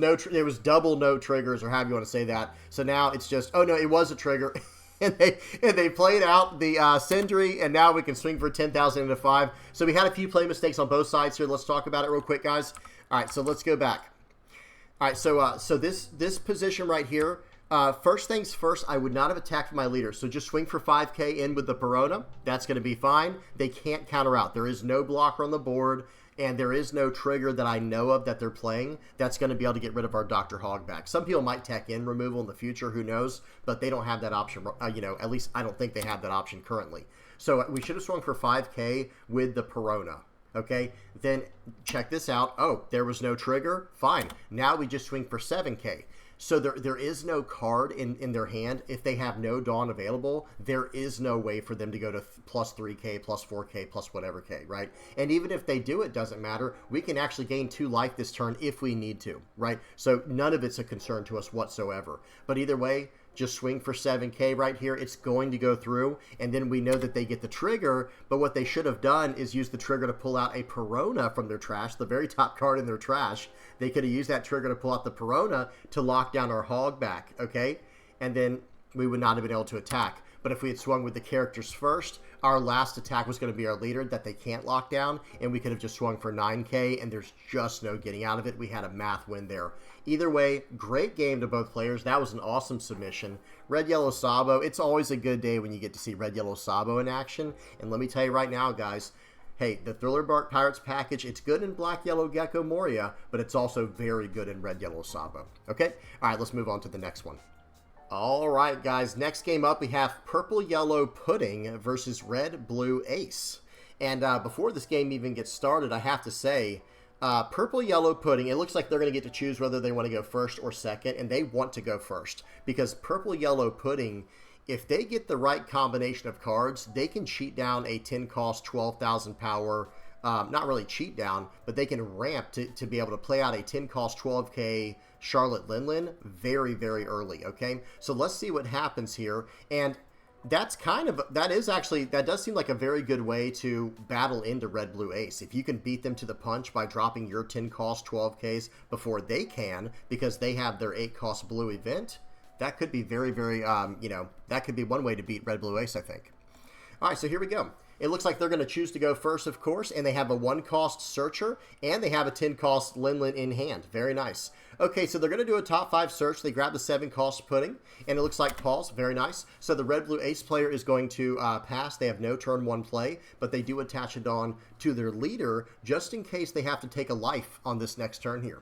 Speaker 1: double no triggers, or however you want to say that. So now it's just, oh no, it was a trigger, and they played out the Sindri, and now we can swing for 10,000 into 5. So we had a few play mistakes on both sides here. Let's talk about it real quick, guys. All right, so let's go back. All right, so this position right here. First things first, I would not have attacked my leader. So just swing for 5k in with the Perona. That's going to be fine. They can't counter out. There is no blocker on the board, and there is no trigger that I know of that they're playing that's going to be able to get rid of our Dr. Hog back. Some people might tech in removal in the future, who knows, but they don't have that option. You know, at least I don't think they have that option currently. So we should have swung for 5k with the Perona. Okay, then check this out. Oh, there was no trigger. Fine. Now we just swing for 7k. So there is no card in their hand. If they have no Dawn available, there is no way for them to go to plus 3k, plus 4k, plus whatever k, right? And even if they do, it doesn't matter. We can actually gain 2 life this turn if we need to, right? So none of it's a concern to us whatsoever. But either way, just swing for 7k right here. It's going to go through, and then we know that they get the trigger, but what they should have done is use the trigger to pull out a Perona from their trash, the very top card in their trash. They could have used that trigger to pull out the Perona to lock down our hog back, okay? And then we would not have been able to attack. But if we had swung with the characters first, our last attack was going to be our leader that they can't lock down, and we could have just swung for 9k, and there's just no getting out of it. We had a math win there. Either way, great game to both players. That was an awesome submission. Red Yellow Sabo, it's always a good day when you get to see Red Yellow Sabo in action. And let me tell you right now, guys, hey, the Thriller Bark Pirates package, it's good in Black Yellow Gecko Moria, but it's also very good in Red Yellow Sabo. Okay? All right, let's move on to the next one. All right, guys, next game up, we have Purple Yellow Pudding versus Red Blue Ace. And before this game even gets started, I have to say, Purple Yellow Pudding, it looks like they're going to get to choose whether they want to go first or second, and they want to go first because Purple Yellow Pudding, if they get the right combination of cards, they can cheat down a 10 cost 12,000 power, not really cheat down, but they can ramp to be able to play out a 10 cost 12k Charlotte Linlin very, very early, okay? So let's see what happens here, and that does seem like a very good way to battle into Red Blue Ace. If you can beat them to the punch by dropping your 10 cost 12Ks before they can, because they have their 8 cost blue event, that could be very, very, that could be one way to beat Red Blue Ace, I think. All right, so here we go. It looks like they're going to choose to go first, of course, and they have a 1 cost Searcher, and they have a 10 cost Linlin in hand. Very nice. Okay, so they're going to do a top 5 search. They grab the 7 cost Pudding, and it looks like pause. Very nice. So the Red Blue Ace player is going to pass. They have no turn 1 play, but they do attach a Dawn to their leader just in case they have to take a life on this next turn here.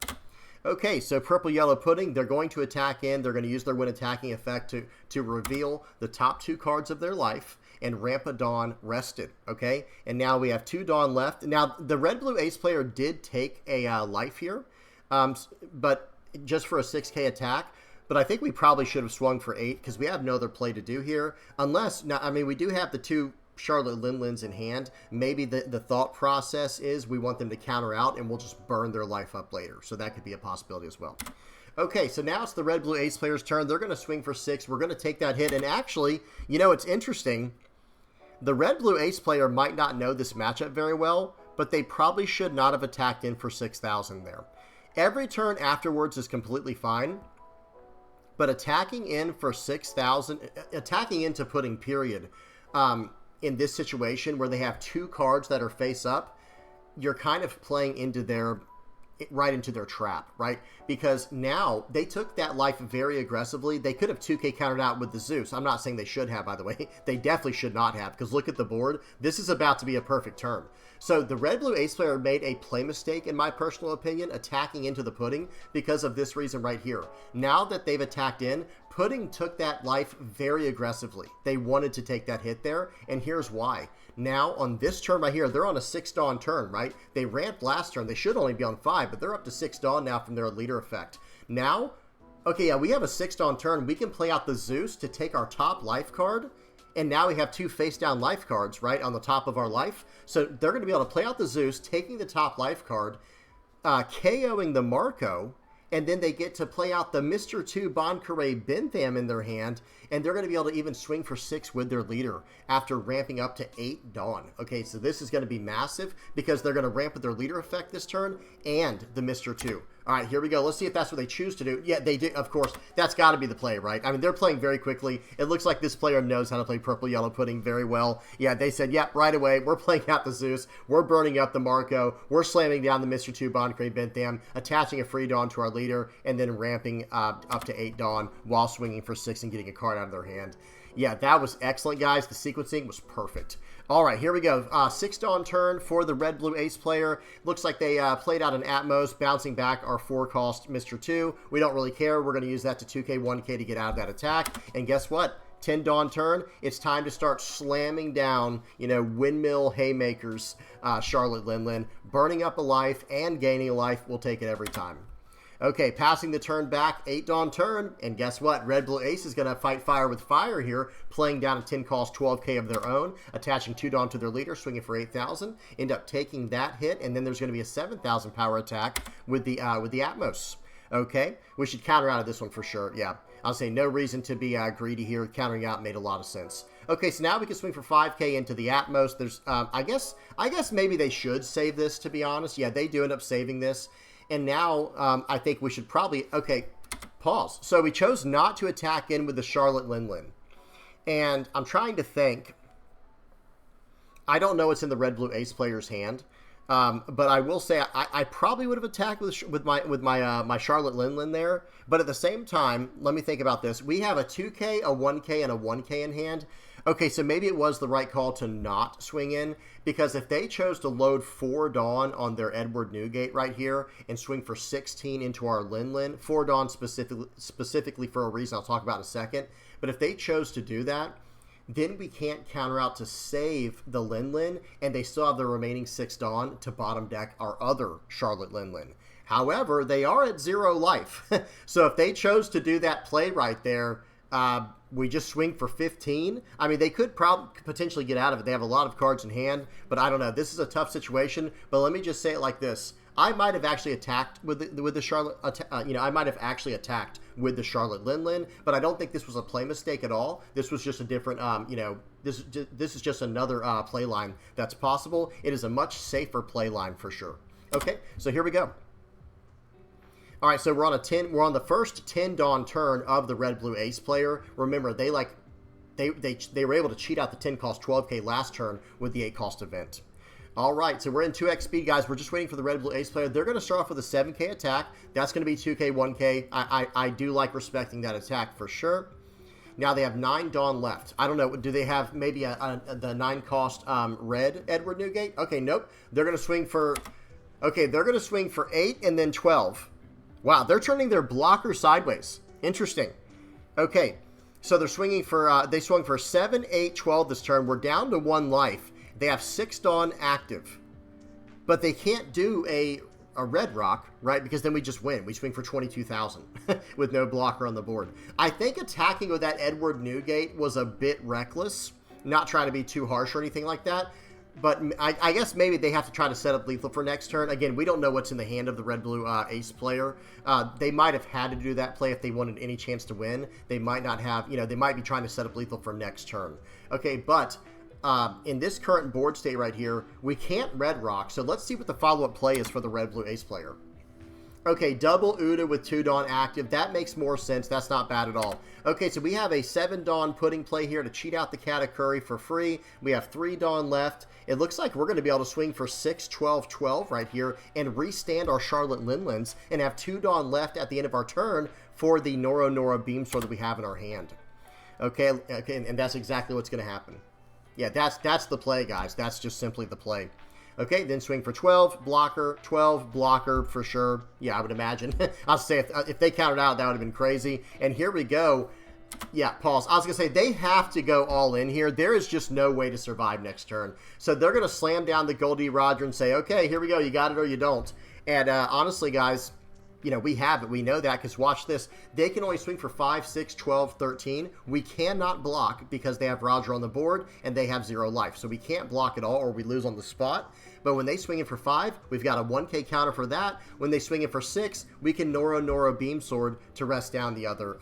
Speaker 1: Okay, so Purple Yellow Pudding, they're going to attack in. They're going to use their win attacking effect to reveal the top 2 cards of their life and ramp a Dawn rested, okay? And now we have 2 Dawn left. Now, the Red Blue Ace player did take a life here, but just for a 6k attack. But I think we probably should have swung for 8 because we have no other play to do here. Unless, now, I mean, we do have the 2 Charlotte Linlins in hand. Maybe the thought process is we want them to counter out and we'll just burn their life up later. So that could be a possibility as well. Okay, so now it's the Red Blue Ace player's turn. They're going to swing for 6. We're going to take that hit. And actually, you know, it's interesting. The Red Blue Ace player might not know this matchup very well, but they probably should not have attacked in for 6,000 there. Every turn afterwards is completely fine, but attacking in for 6,000, attacking into Pudding period, in this situation where they have 2 cards that are face up, you're kind of playing into right into their trap, right? Because now they took that life very aggressively. They could have 2k countered out with the Zeus. I'm not saying they should have, by the way. They definitely should not have, because look at the board. This is about to be a perfect turn. So the Red Blue Ace player made a play mistake, in my personal opinion, attacking into the Pudding because of this reason right here. Now that they've attacked in, Pudding took that life very aggressively. They wanted to take that hit there, and here's why. Now, on this turn right here, they're on a 6 Dawn turn, right? They ramped last turn. They should only be on 5, but they're up to 6 Dawn now from their leader effect. Now, okay, yeah, we have a 6 Dawn turn. We can play out the Zeus to take our top life card, and now we have 2 face-down life cards, right, on the top of our life. So they're going to be able to play out the Zeus, taking the top life card, KOing the Marco, and then they get to play out the Mr. 2 Boncaray Bentham in their hand, and they're going to be able to even swing for 6 with their leader after ramping up to 8 Dawn. Okay, so this is going to be massive because they're going to ramp with their leader effect this turn and the Mr. 2. All right, here we go. Let's see if that's what they choose to do. Yeah, they do. Of course, that's got to be the play, right? I mean, they're playing very quickly. It looks like this player knows how to play Purple Yellow Pudding very well. Yeah, they said, yep, right away. We're playing out the Zeus. We're burning up the Marco. We're slamming down the Mr. 2 Boncaray Bentham, attaching a free Dawn to our leader, and then ramping up to 8 Dawn while swinging for 6 and getting a card out of their hand. Yeah, that was excellent, guys. The sequencing was perfect. All right, here we go. 6 Dawn turn for the Red Blue Ace player. Looks like they played out an Atmos, bouncing back our 4 cost Mr. 2. We don't really care. We're going to use that to 2k, 1k to get out of that attack. And guess what? 10 Dawn turn. It's time to start slamming down, you know, windmill haymakers, Charlotte Linlin. Burning up a life and gaining a life. We'll take it every time. Okay, passing the turn back, 8 Dawn turn, and guess what? Red Blue Ace is going to fight fire with fire here, playing down a 10 cost 12k of their own, attaching 2 Dawn to their leader, swinging for 8,000, end up taking that hit, and then there's going to be a 7,000 power attack with the Atmos. Okay, we should counter out of this one for sure. Yeah, I'll say no reason to be greedy here. Countering out made a lot of sense. Okay, so now we can swing for 5k into the Atmos. There's, I guess maybe they should save this, to be honest. Yeah, they do end up saving this. And now I think we should probably, okay, pause. So we chose not to attack in with the Charlotte Linlin. And I'm trying to think. I don't know what's in the Red Blue Ace player's hand. But I will say I probably would have attacked with my Charlotte Linlin there. But at the same time, let me think about this. We have a 2k, a 1k, and a 1k in hand. Okay, so maybe it was the right call to not swing in, because if they chose to load 4 Dawn on their Edward Newgate right here and swing for 16 into our Linlin, 4 Dawn specifically for a reason I'll talk about in a second, but if they chose to do that, then we can't counter out to save the Lin, and they still have the remaining 6 Dawn to bottom deck our other Charlotte Lin. However, they are at 0 life. So if they chose to do that play right there, we just swing for 15. I mean, they could potentially get out of it. They have a lot of cards in hand, but I don't know. This is a tough situation, but let me just say it like this. I might have actually attacked with the Charlotte, I might have actually attacked with the Charlotte Lin, but I don't think this was a play mistake at all. This was just a different, this is just another play line that's possible. It is a much safer play line for sure. Okay, so here we go. All right, so we're on the first 10 Dawn turn of the Red Blue Ace player. Remember, they were able to cheat out the 10 cost 12k last turn with the 8 cost event. All right, so we're in 2x speed, guys. We're just waiting for the Red Blue Ace player. They're going to start off with a 7k attack. That's going to be 2k, 1k. I do like respecting that attack for sure. Now they have 9 Dawn left. I don't know. Do they have maybe the 9 cost red Edward Newgate? Okay, nope. They're going to swing for... Okay, they're going to swing for 8 and then 12. Wow, they're turning their blocker sideways. Interesting. Okay, so they're swinging for... they swung for 7, 8, 12 this turn. We're down to 1 life. They have 6 Dawn active, but they can't do a red rock, right? Because then we just win. We swing for 22,000 with no blocker on the board. I think attacking with that Edward Newgate was a bit reckless. Not trying to be too harsh or anything like that, but I guess maybe they have to try to set up lethal for next turn. Again, we don't know what's in the hand of the Red Blue Ace player. They might have had to do that play if they wanted any chance to win. They might not have, they might be trying to set up lethal for next turn. Okay, but... in this current board state right here, we can't red rock, so let's see what the follow-up play is for the Red Blue Ace player. Okay, double Uda with 2 Dawn active. That makes more sense. That's not bad at all. Okay, so we have a 7 Dawn pudding play here to cheat out the Katakuri for free. We have 3 Dawn left. It looks like we're going to be able to swing for 6, 12, 12 right here and restand our Charlotte Linlins and have 2 Dawn left at the end of our turn for the Nora Beam Sword that we have in our hand. Okay, and that's exactly what's going to happen. Yeah, that's the play, guys. That's just simply the play. Okay, then swing for 12, blocker, 12, blocker for sure. Yeah, I would imagine. I'll say if they counted out, that would have been crazy. And here we go. Yeah, pause. I was going to say, they have to go all in here. There is just no way to survive next turn. So they're going to slam down the Goldie Roger and say, okay, here we go. You got it or you don't. And honestly, guys... we have it. We know that because watch this. They can only swing for 5, 6, 12, 13. We cannot block because they have Roger on the board and they have 0 life. So we can't block at all or we lose on the spot. But when they swing in for 5, we've got a 1k counter for that. When they swing in for 6, we can Nora Beam Sword to rest down the other,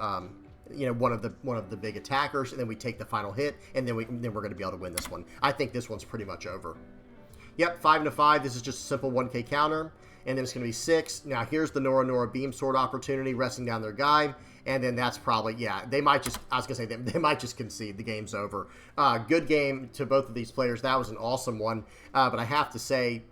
Speaker 1: one of the big attackers. And then we take the final hit and then we're going to be able to win this one. I think this one's pretty much over. Yep, 5 to 5. This is just a simple 1k counter. And then it's going to be 6. Now, here's the Nora Beam Sword opportunity, resting down their guy. And then that's probably, yeah, they might just, I was going to say, they might just concede. The game's over. Good game to both of these players. That was an awesome one. But I have to say,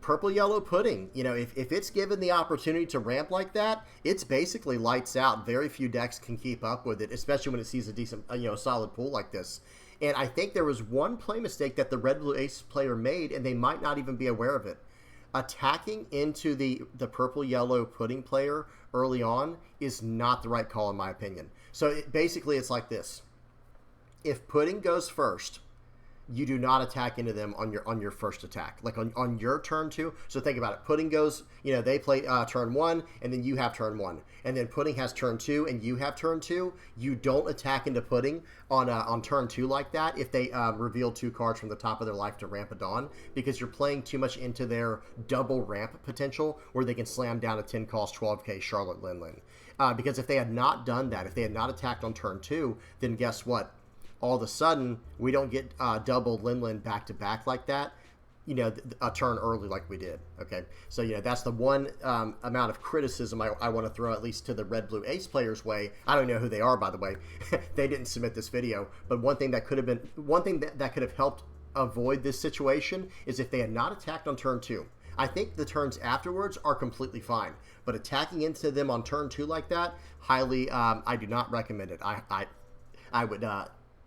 Speaker 1: Purple Yellow Pudding, if it's given the opportunity to ramp like that, it's basically lights out. Very few decks can keep up with it, especially when it sees a decent, solid pool like this. And I think there was one play mistake that the Red Blue Ace player made, and they might not even be aware of it. Attacking into the Purple Yellow Pudding player early on is not the right call in my opinion. So basically it's like this. If Pudding goes first, you do not attack into them on your first attack, like on your turn 2. So think about it. Pudding goes, they play turn 1, and then you have turn 1, and then Pudding has turn 2, and you have turn 2. You don't attack into Pudding on turn 2 like that if they reveal 2 cards from the top of their life to ramp a Dawn, because you're playing too much into their double ramp potential, where they can slam down a 10 cost 12k Charlotte Lin. Because if they had not done that, if they had not attacked on turn 2, then guess what? All of a sudden, we don't get double Lin back-to-back like that, a turn early like we did, okay? So, that's the one amount of criticism I want to throw at least to the Red Blue Ace players' way. I don't know who they are, by the way. They didn't submit this video, but one thing that could have helped avoid this situation is if they had not attacked on turn 2. I think the turns afterwards are completely fine, but attacking into them on turn 2 like that, highly, I do not recommend it. I would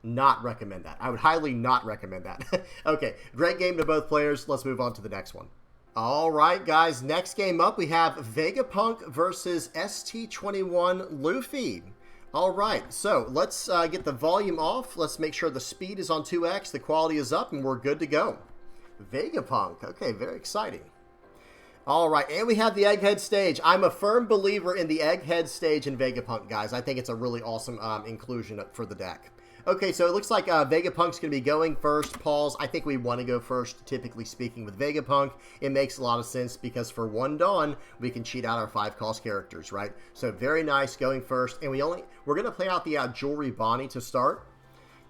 Speaker 1: not recommend that. I would highly not recommend that. Okay, great game to both players. Let's move on to the next one. All right, guys, next game up, we have Vegapunk versus ST21 Luffy. All right, so let's get the volume off. Let's make sure the speed is on 2x, the quality is up, and we're good to go. Vegapunk. Okay, very exciting. All right, and we have the Egghead stage. I'm a firm believer in the Egghead stage in Vegapunk, guys. I think it's a really awesome inclusion for the deck. Okay, so it looks like Vegapunk's going to be going first. Pause. I think we want to go first, typically speaking, with Vegapunk. It makes a lot of sense because for 1 Dawn, we can cheat out our 5-cost characters, right? So very nice going first. And we're going to play out the Jewelry Bonnie to start.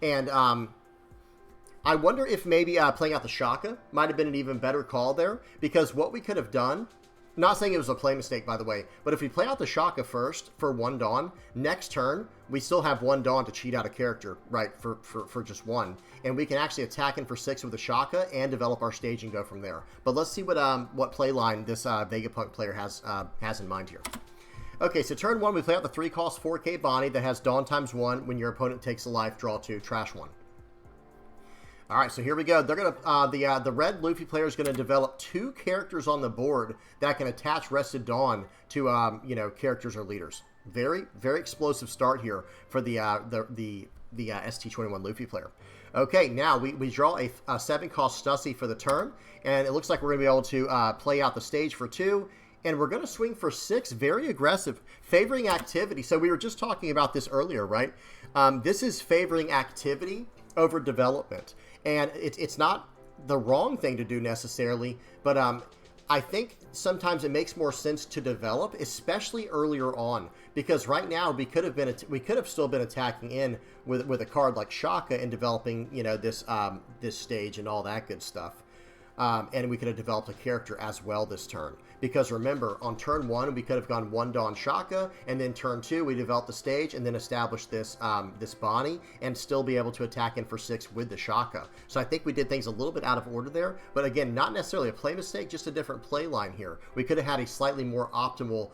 Speaker 1: And I wonder if maybe playing out the Shaka might have been an even better call there, because what we could have done, not saying it was a play mistake, by the way, but if we play out the Shaka first for 1 Dawn, next turn, we still have 1 Dawn to cheat out a character, right, for just 1. And we can actually attack in for 6 with the Shaka and develop our stage and go from there. But let's see what play line this Vegapunk player has in mind here. Okay, so turn 1, we play out the 3-cost 4K Bonnie that has Dawn ×1. When your opponent takes a life, draw 2, trash 1. All right, so here we go. They're gonna the red Luffy player is gonna develop 2 characters on the board that can attach Rested Dawn to characters or leaders. Very explosive start here for the ST21 Luffy player. Okay, now we draw a 7-cost Stussy for the turn, and it looks like we're gonna be able to play out the stage for 2. And we're going to swing for 6, very aggressive, favoring activity. So we were just talking about this earlier, right? This is favoring activity over development. And it's not the wrong thing to do necessarily, but I think sometimes it makes more sense to develop, especially earlier on, because right now we could have still been attacking in with a card like Shaka and developing this stage and all that good stuff. And we could have developed a character as well this turn. Because remember, on turn 1, we could have gone 1 Dawn Shaka, and then turn 2, we developed the stage, and then established this this Bonnie, and still be able to attack in for 6 with the Shaka. So I think we did things a little bit out of order there, but again, not necessarily a play mistake, just a different play line here. We could have had a slightly more optimal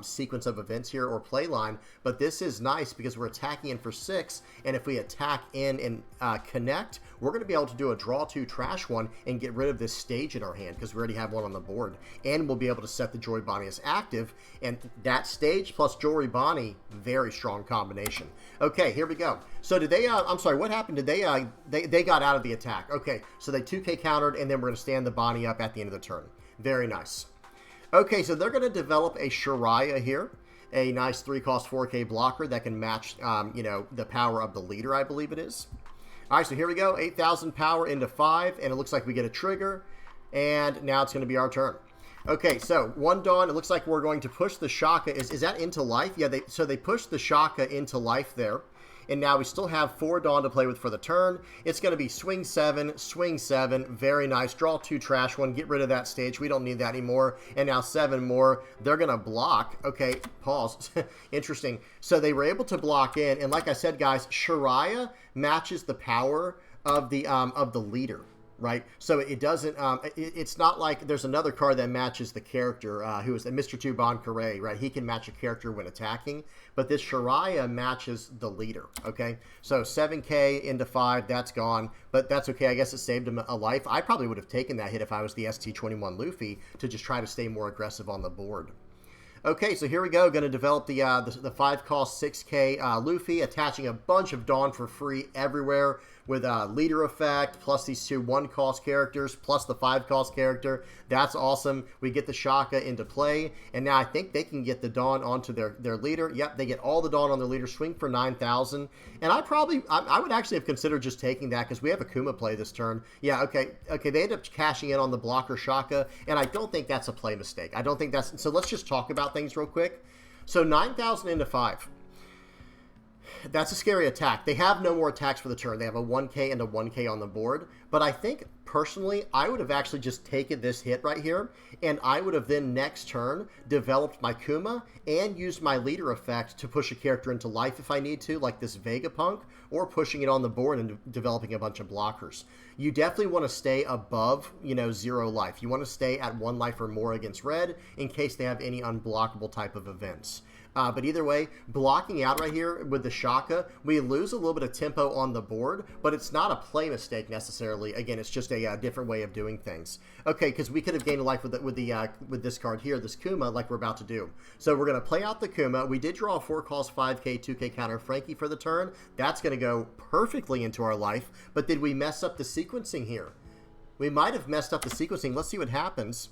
Speaker 1: sequence of events here, or play line, but this is nice because we're attacking in for 6, and if we attack in and connect, we're going to be able to do a draw 2, trash 1, and get rid of this stage in our hand, because we already have one on the board, and we'll be able to set the Jewelry Bonnie as active, and that stage plus Jewelry Bonnie, very strong combination. Okay, here we go. So did they, I'm sorry, what happened? Did they got out of the attack. Okay, so they 2K countered, and then we're going to stand the Bonnie up at the end of the turn. Very nice. Okay, so they're going to develop a Shiraya here, a nice 3-cost 4K blocker that can match, the power of the leader, I believe it is. All right, so here we go, 8,000 power into 5, and it looks like we get a trigger, and now it's going to be our turn. Okay, so 1 Dawn, it looks like we're going to push the Shaka. Is that into life? Yeah, so they pushed the Shaka into life there. And now we still have 4 Dawn to play with for the turn. It's going to be swing 7, very nice. Draw 2, trash 1, get rid of that stage. We don't need that anymore. And now 7 more. They're going to block. Okay, pause. Interesting. So they were able to block in. And like I said, guys, Shiraya matches the power of the leader. Right, so it doesn't. It's not like there's another card that matches the character who is Mr. 2 Bon Carré, right? He can match a character when attacking, but this Shiraya matches the leader. Okay, so 7K into 5, that's gone, but that's okay. I guess it saved him a life. I probably would have taken that hit if I was the ST21 Luffy to just try to stay more aggressive on the board. Okay, so here we go. Going to develop the 5-cost 6K Luffy, attaching a bunch of Dawn for free everywhere with leader effect, plus these 2 1-cost characters, plus the 5-cost character. That's awesome. We get the Shaka into play, and now I think they can get the Dawn onto their leader. Yep, they get all the Dawn on their leader, swing for 9,000. And I would actually have considered just taking that because we have a Kuma play this turn. Yeah, okay, they end up cashing in on the blocker Shaka, and I don't think that's a play mistake. I don't think that's... So let's just talk about things real quick. So 9,000 into 5. That's a scary attack. They have no more attacks for the turn. They have a 1K and a 1K on the board. But I think, personally, I would have actually just taken this hit right here, and I would have then next turn developed my Kuma and used my leader effect to push a character into life if I need to, like this Vegapunk, or pushing it on the board and developing a bunch of blockers. You definitely want to stay above, 0 life. You want to stay at 1 life or more against red in case they have any unblockable type of events. But either way, blocking out right here with the Shaka, we lose a little bit of tempo on the board, but it's not a play mistake necessarily. Again, it's just a different way of doing things. Okay, because we could have gained a life with this card here, this Kuma, like we're about to do. So we're going to play out the Kuma. We did draw a 4 calls 5k, 2k counter Frankie for the turn. That's going to go perfectly into our life. But did we mess up the sequencing here? We might have messed up the sequencing. Let's see what happens.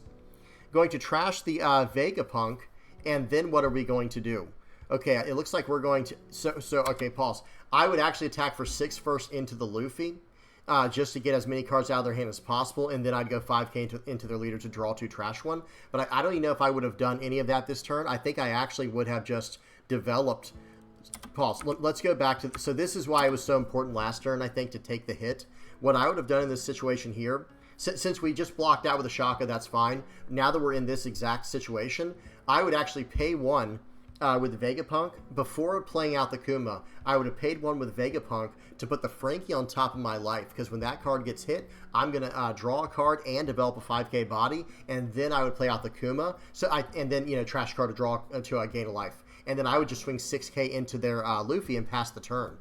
Speaker 1: Going to trash the Vegapunk. And then what are we going to do? Okay, it looks like we're going to... okay, pause. I would actually attack for 6 first into the Luffy, just to get as many cards out of their hand as possible, and then I'd go 5k into their leader to draw 2, trash 1. But I don't even know if I would have done any of that this turn. I think I actually would have just developed... Pause. Let's go back to... So this is why it was so important last turn, I think, to take the hit. What I would have done in this situation here... Since we just blocked out with a Shaka, that's fine. Now that we're in this exact situation, I would actually pay 1 with Vegapunk. Before playing out the Kuma, I would have paid 1 with Vegapunk to put the Frankie on top of my life. Because when that card gets hit, I'm going to draw a card and develop a 5k body. And then I would play out the Kuma. And then, you know, trash card to draw to gain a life. And then I would just swing 6k into their Luffy and pass the turn.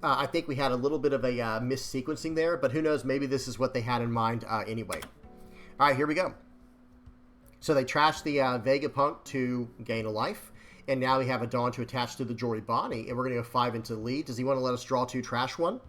Speaker 1: I think we had a little bit of a mis-sequencing there, but who knows, maybe this is what they had in mind anyway. All right, here we go. So they trashed the Vegapunk to gain a life, and now we have a Dawn to attach to the Jory Bonnie, and we're going to go 5 into the lead. Does he want to let us draw 2, trash 1?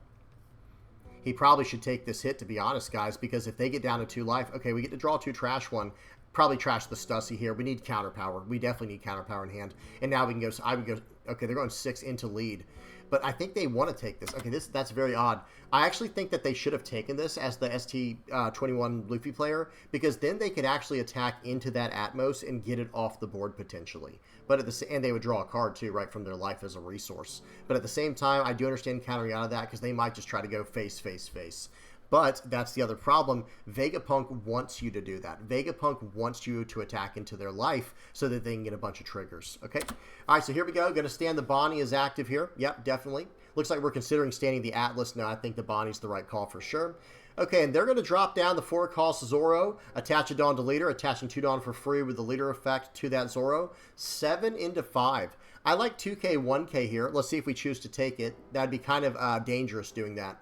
Speaker 1: He probably should take this hit, to be honest, guys, because if they get down to 2 life, okay, we get to draw 2, trash 1. Probably trash the Stussy here. We need counter power. We definitely need counter power in hand. And now we can go, so I would go, okay, they're going 6 into lead. But I think they want to take this. Okay, that's very odd. I actually think that they should have taken this as the ST21 Luffy player, because then they could actually attack into that Atmos and get it off the board potentially. But and they would draw a card too, right, from their life as a resource. But at the same time, I do understand countering out of that because they might just try to go face, face, face. But that's the other problem. Vegapunk wants you to do that. Vegapunk wants you to attack into their life so that they can get a bunch of triggers. Okay? All right, so here we go. Going to stand the Bonnie is active here. Yep, definitely. Looks like we're considering standing the Atlas. No, I think the Bonnie's the right call for sure. Okay, and they're going to drop down the 4 cost Zoro, attach a Dawn to leader, attaching 2 Dawn for free with the leader effect to that Zoro. 7 into 5. I like 2k, 1k here. Let's see if we choose to take it. That'd be kind of dangerous doing that.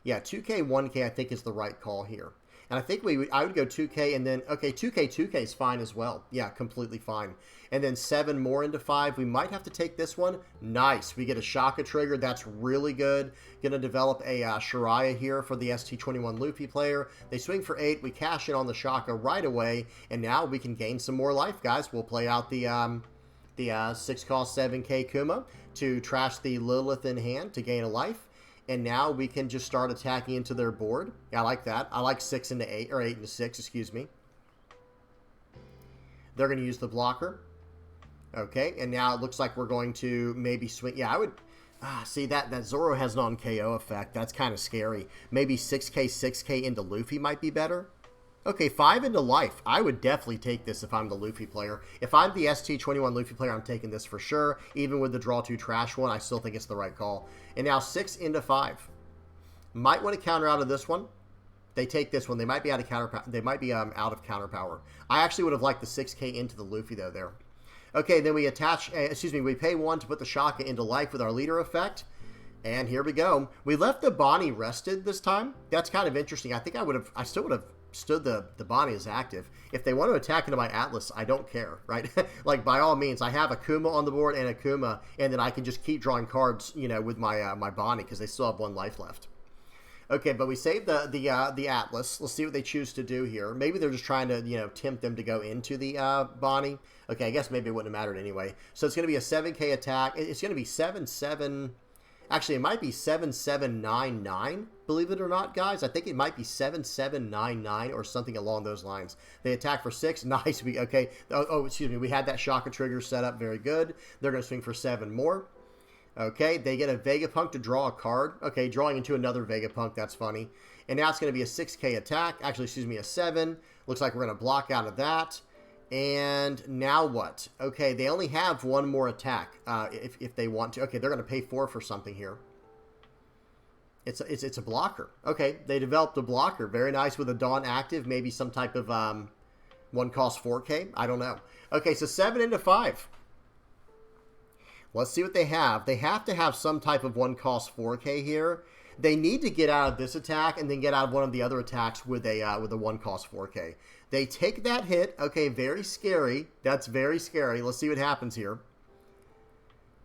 Speaker 1: Yeah, 2k, 1k I think is the right call here. And I think I would go 2k and then, okay, 2k is fine as well. Yeah, completely fine. And then 7 more into 5. We might have to take this one. Nice. We get a Shaka trigger. That's really good. Going to develop a Shiraya here for the ST21 Luffy player. They swing for 8. We cash in on the Shaka right away. And now we can gain some more life, guys. We'll play out the 6 cost 7k Kuma to trash the Lilith in hand to gain a life. And now we can just start attacking into their board. Yeah, I like that. I like 6 into 8, or 8 into 6, excuse me. They're going to use the blocker. Okay, and now it looks like we're going to maybe swing. Yeah, I would... see, that Zoro has an on-KO effect. That's kind of scary. Maybe 6k into Luffy might be better. Okay, 5 into life. I would definitely take this if I'm the Luffy player. If I'm the ST21 Luffy player, I'm taking this for sure. Even with the draw 2 trash 1, I still think it's the right call. And now 6 into 5. Might want to counter out of this one. They take this one. They might be out of counter. They might be out of counter power. I actually would have liked the 6k into the Luffy though there. Okay, then we attach. We pay 1 to put the Shaka into life with our leader effect. And here we go. We left the Bonnie rested this time. That's kind of interesting. I think I still would have stood the Bonnie as active. If they want to attack into my Atlas, I don't care, right? Like, by all means, I have a Kuma on the board and a Kuma, and then I can just keep drawing cards, you know, with my my Bonnie, because they still have 1 life left. Okay, but we saved the Atlas. Let's see what they choose to do here. Maybe they're just trying to, you know, tempt them to go into the Bonnie. Okay, I guess maybe it wouldn't have mattered anyway. So it's going to be a 7k attack. It's going to be 7-7... Actually, it might be 7799, believe it or not, guys. I think it might be 7799 or something along those lines. They attack for 6. Nice. Okay. Excuse me. We had that Shaka trigger set up. Very good. They're going to swing for 7 more. Okay. They get a Vegapunk to draw a card. Okay. Drawing into another Vegapunk. That's funny. And now it's going to be a 6k attack. Actually, excuse me, a 7. Looks like we're going to block out of that. And now what? Okay, they only have 1 more attack if they want to. Okay, they're going to pay 4 for something here. It's a blocker. Okay, they developed a blocker. Very nice with a Dawn active. Maybe some type of 1 cost 4k. I don't know. Okay, so 7 into 5. Let's see what they have. They have to have some type of one cost 4K here. They need to get out of this attack and then get out of one of the other attacks with a one cost 4K. They take that hit. Okay, very scary. That's very scary. Let's see what happens here.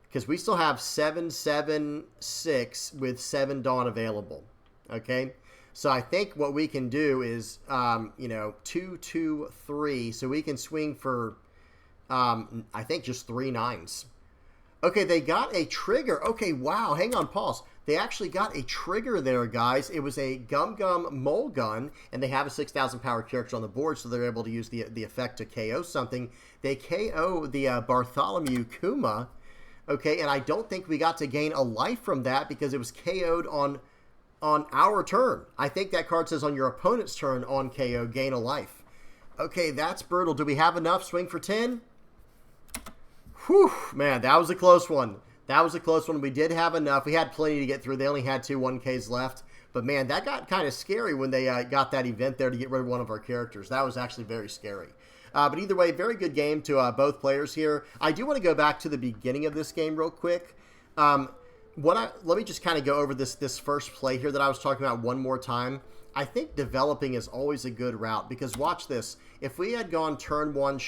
Speaker 1: Because we still have 7/7/6 with 7 Dawn available. Okay, so I think what we can do is, 2/2/3. So we can swing for, I think just 3 9s. Okay, they got a trigger. Okay, wow. Hang on, pause. They actually got a trigger there, guys. It was a Gum Gum Mole Gun, and they have a 6,000 power character on the board, so they're able to use the effect to KO something. They KO the Bartholomew Kuma. Okay, and I don't think we got to gain a life from that because it was KO'd on our turn. I think that card says on your opponent's turn on KO, gain a life. Okay, that's brutal. Do we have enough? Swing for 10? Whew, man, that was a close one. That was a close one. We did have enough. We had plenty to get through. They only had 2 1Ks left. But, man, that got kind of scary when they got that event there to get rid of one of our characters. That was actually very scary. But either way, very good game to both players here. I do want to go back to the beginning of this game real quick. Let me just kind of go over this first play here that I was talking about one more time. I think developing is always a good route because watch this. If we had gone turn 1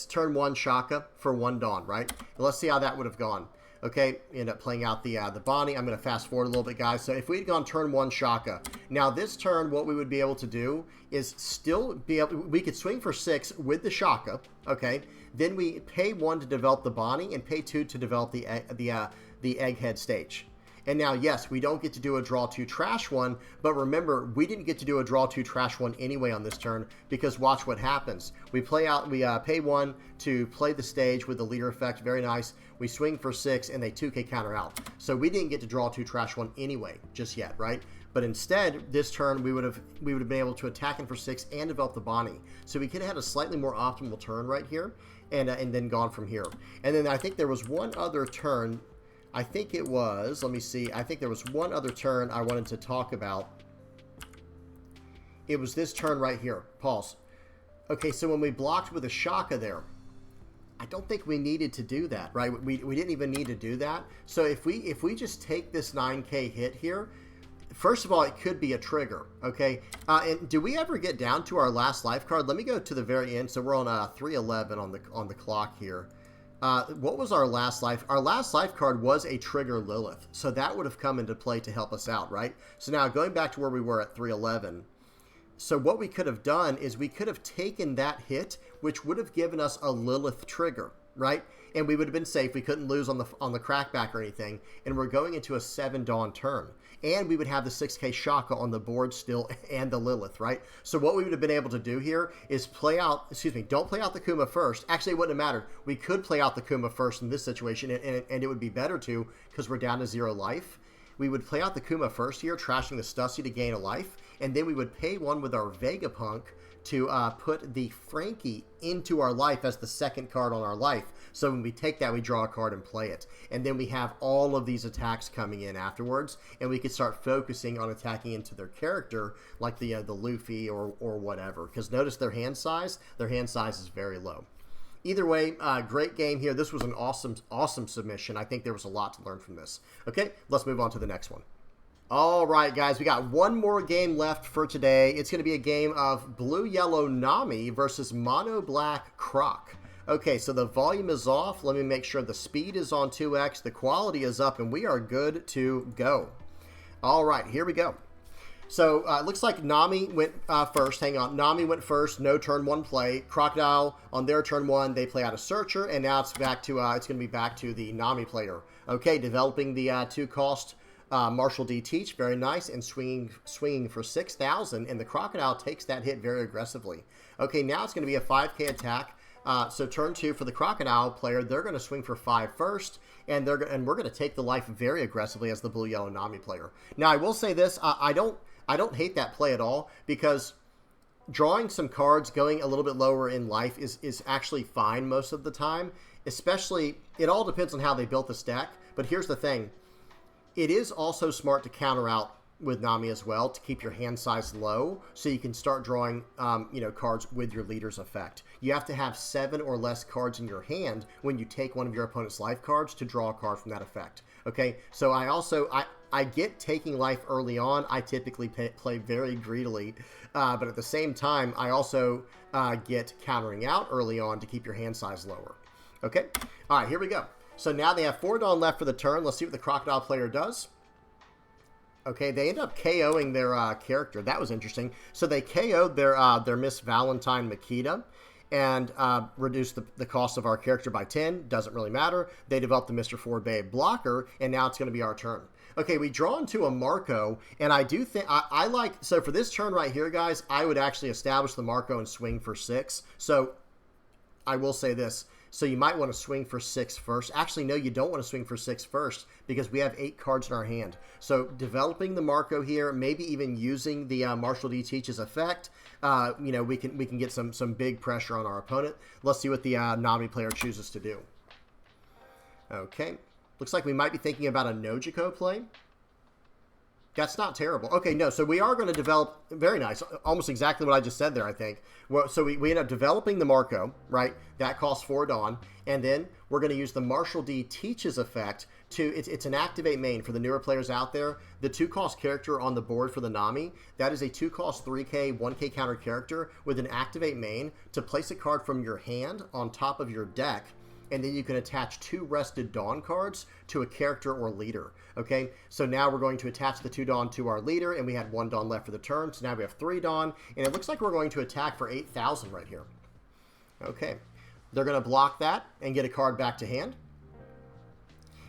Speaker 1: turn 1 Shaka for 1 Dawn, right? Let's see how that would have gone. Okay, end up playing out the Bonnie. I'm going to fast forward a little bit, guys. So if we had gone turn 1 Shaka, now this turn, what we would be able to do is still be able. We could swing for 6 with the Shaka. Okay, then we pay 1 to develop the Bonnie and pay 2 to develop the Egghead stage. And now, yes, we don't get to do a draw 2 trash 1, but remember, we didn't get to do a draw 2 trash 1 anyway on this turn because watch what happens. We pay 1 to play the stage with the leader effect, very nice. We swing for 6 and they 2K counter out. So we didn't get to draw 2 trash 1 anyway, just yet, right? But instead, this turn, we would have been able to attack him for 6 and develop the Bonnie. So we could have had a slightly more optimal turn right here and then gone from here. And then I think there was one other turn. I think it was, let me see, I think there was one other turn I wanted to talk about. It was this turn right here. Pause. Okay, so when we blocked with a Shaka there, I don't think we needed to do that, right? We didn't even need to do that. So if we just take this 9K hit here, first of all, it could be a trigger, okay? And do we ever get down to our last life card? Let me go to the very end. So we're on 3:11 on the clock here. What was our last life? Our last life card was a trigger Lilith. So that would have come into play to help us out, right? So now going back to where we were at 3:11. So what we could have done is we could have taken that hit, which would have given us a Lilith trigger, right? And we would have been safe. We couldn't lose on the crackback or anything. And we're going into a 7 Dawn turn. And we would have the 6K Shaka on the board still and the Lilith, right? So what we would have been able to do here is don't play out the Kuma first. Actually, it wouldn't have mattered. We could play out the Kuma first in this situation, and it would be better to because we're down to 0 life. We would play out the Kuma first here, trashing the Stussy to gain a life, and then we would pay 1 with our Vegapunk to put the Frankie into our life as the second card on our life. So when we take that, we draw a card and play it. And then we have all of these attacks coming in afterwards, and we could start focusing on attacking into their character, like the Luffy or whatever. Because notice their hand size is very low. Either way, great game here. This was an awesome submission. I think there was a lot to learn from this. Okay, let's move on to the next one. All right, guys, we got one more game left for today. It's going to be a game of blue-yellow Nami versus mono-black Croc. Okay, so the volume is off. Let me make sure the speed is on 2x, the quality is up, and we are good to go. All right, here we go. So it looks like Nami went first. Hang on. Nami went first. No turn 1 play. Crocodile on their turn 1. They play out a Searcher, and now it's back to it's going to be back to the Nami player. Okay, developing the 2-cost Marshall D Teach, very nice, and swinging for 6,000, and the Crocodile takes that hit very aggressively. Okay, now it's going to be a 5K attack. So turn 2 for the Crocodile player, they're going to swing for 5 first, and we're going to take the life very aggressively as the blue-yellow Nami player. Now, I will say this, I don't hate that play at all, because drawing some cards going a little bit lower in life is actually fine most of the time, especially, it all depends on how they built this deck, but here's the thing. It is also smart to counter out with Nami as well to keep your hand size low so you can start drawing, cards with your leader's effect. You have to have 7 or less cards in your hand when you take one of your opponent's life cards to draw a card from that effect. Okay, so I get taking life early on. I typically play very greedily, but at the same time, I also get countering out early on to keep your hand size lower. Okay, all right, here we go. So now they have 4 Dawn left for the turn. Let's see what the Crocodile player does. Okay, they end up KOing their character. That was interesting. So they KO'd their Miss Valentine Makita and reduced the cost of our character by 10. Doesn't really matter. They developed the Mr. Ford Babe blocker, and now it's going to be our turn. Okay, we draw into a Marco, and I do think, I like, so for this turn right here, guys, I would actually establish the Marco and swing for 6. So I will say this. So you might want to swing for 6 first. Actually, no, you don't want to swing for 6 first because we have 8 cards in our hand. So developing the Marco here, maybe even using the Marshall D. Teach's effect, we can get some big pressure on our opponent. Let's see what the Nami player chooses to do. Okay, looks like we might be thinking about a no Gecko play. That's not terrible. Okay, no, so we are going to develop, very nice, almost exactly what I just said there, I think. Well, so we end up developing the Marco, right? That costs 4 Dawn, and then we're going to use the Marshall D. Teach's effect to, it's an activate main for the newer players out there. The 2-cost character on the board for the Nami, that is a 2-cost 3K, 1K counter character with an activate main to place a card from your hand on top of your deck, and then you can attach 2 rested Dawn cards to a character or leader. Okay, so now we're going to attach the 2 Dawn to our leader, and we had 1 Dawn left for the turn, so now we have 3 Dawn, and it looks like we're going to attack for 8,000 right here. Okay, they're going to block that and get a card back to hand.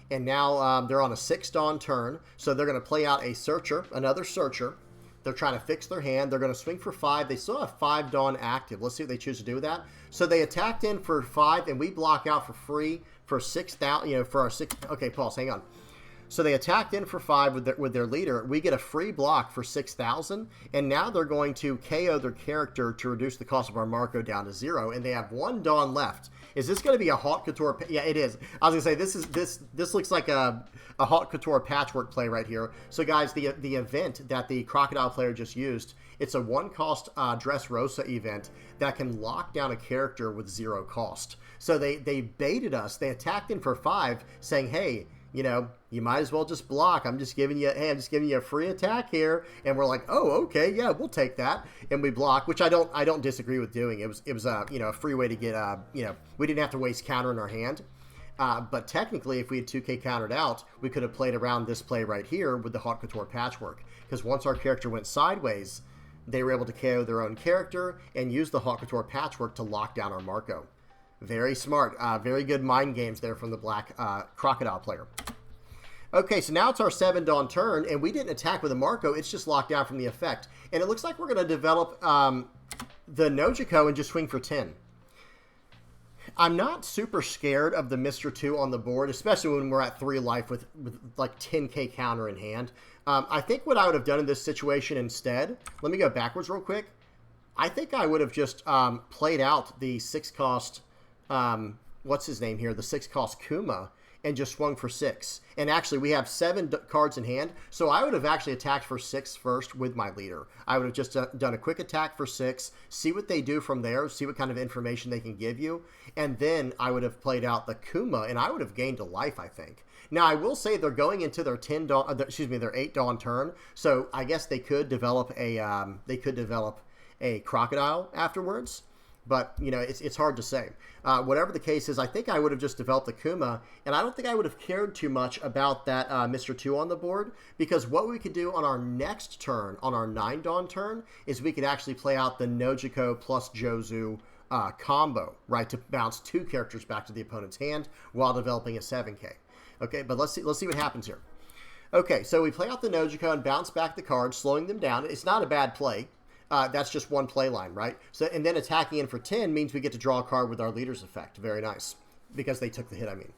Speaker 1: And now they're on a 6 Dawn turn, so they're going to play out a Searcher, another Searcher. They're trying to fix their hand. They're going to swing for 5. They still have 5 Dawn active. Let's see what they choose to do with that. So they attacked in for 5, and we block out for free for 6,000. For our 6. Okay, pause. Hang on. So they attacked in for 5 with their leader. We get a free block for 6,000, and now they're going to KO their character to reduce the cost of our Marco down to 0, and they have 1 Dawn left. Is this going to be a Haute Couture? Yeah, it is. I was going to say this looks like a Haute Couture patchwork play right here. So guys, the event that the Crocodile player just used, it's a 1-cost Dressrosa event that can lock down a character with 0 cost. So they baited us. They attacked in for 5, saying, hey, you might as well just block. I'm just giving you a free attack here. And we're like, oh, okay, yeah, we'll take that. And we block, which I don't disagree with doing. It was a free way to get, we didn't have to waste counter in our hand. But technically, if we had 2K countered out, we could have played around this play right here with the Haute Couture patchwork. Because once our character went sideways, they were able to KO their own character and use the Haute Couture patchwork to lock down our Marco. Very smart. Very good mind games there from the black Crocodile player. Okay, so now it's our 7 Dawn turn, and we didn't attack with a Marco. It's just locked down from the effect. And it looks like we're going to develop the Nojiko and just swing for 10. I'm not super scared of the Mr. 2 on the board, especially when we're at 3 life with like 10k counter in hand. I think what I would have done in this situation instead, let me go backwards real quick. I think I would have just played out the 6-cost, what's his name here, the 6-cost Kuma, and just swung for 6. And actually, we have 7 cards in hand, so I would have actually attacked for 6 first with my leader. I would have just done a quick attack for 6, see what they do from there, see what kind of information they can give you, and then I would have played out the Kuma, and I would have gained a life, I think. Now, I will say they're going into their 8 Dawn turn, so I guess they could develop a Crocodile afterwards. But, it's hard to say. Whatever the case is, I think I would have just developed the Kuma, and I don't think I would have cared too much about that Mr. 2 on the board, because what we could do on our next turn, on our 9 Dawn turn, is we could actually play out the Nojiko plus Jozu combo, right, to bounce 2 characters back to the opponent's hand while developing a 7K. Okay, but let's see what happens here. Okay, so we play out the Nojiko and bounce back the cards, slowing them down. It's not a bad play. That's just one play line, right? So, and then attacking in for 10 means we get to draw a card with our leader's effect. Very nice. Because they took the hit, I mean.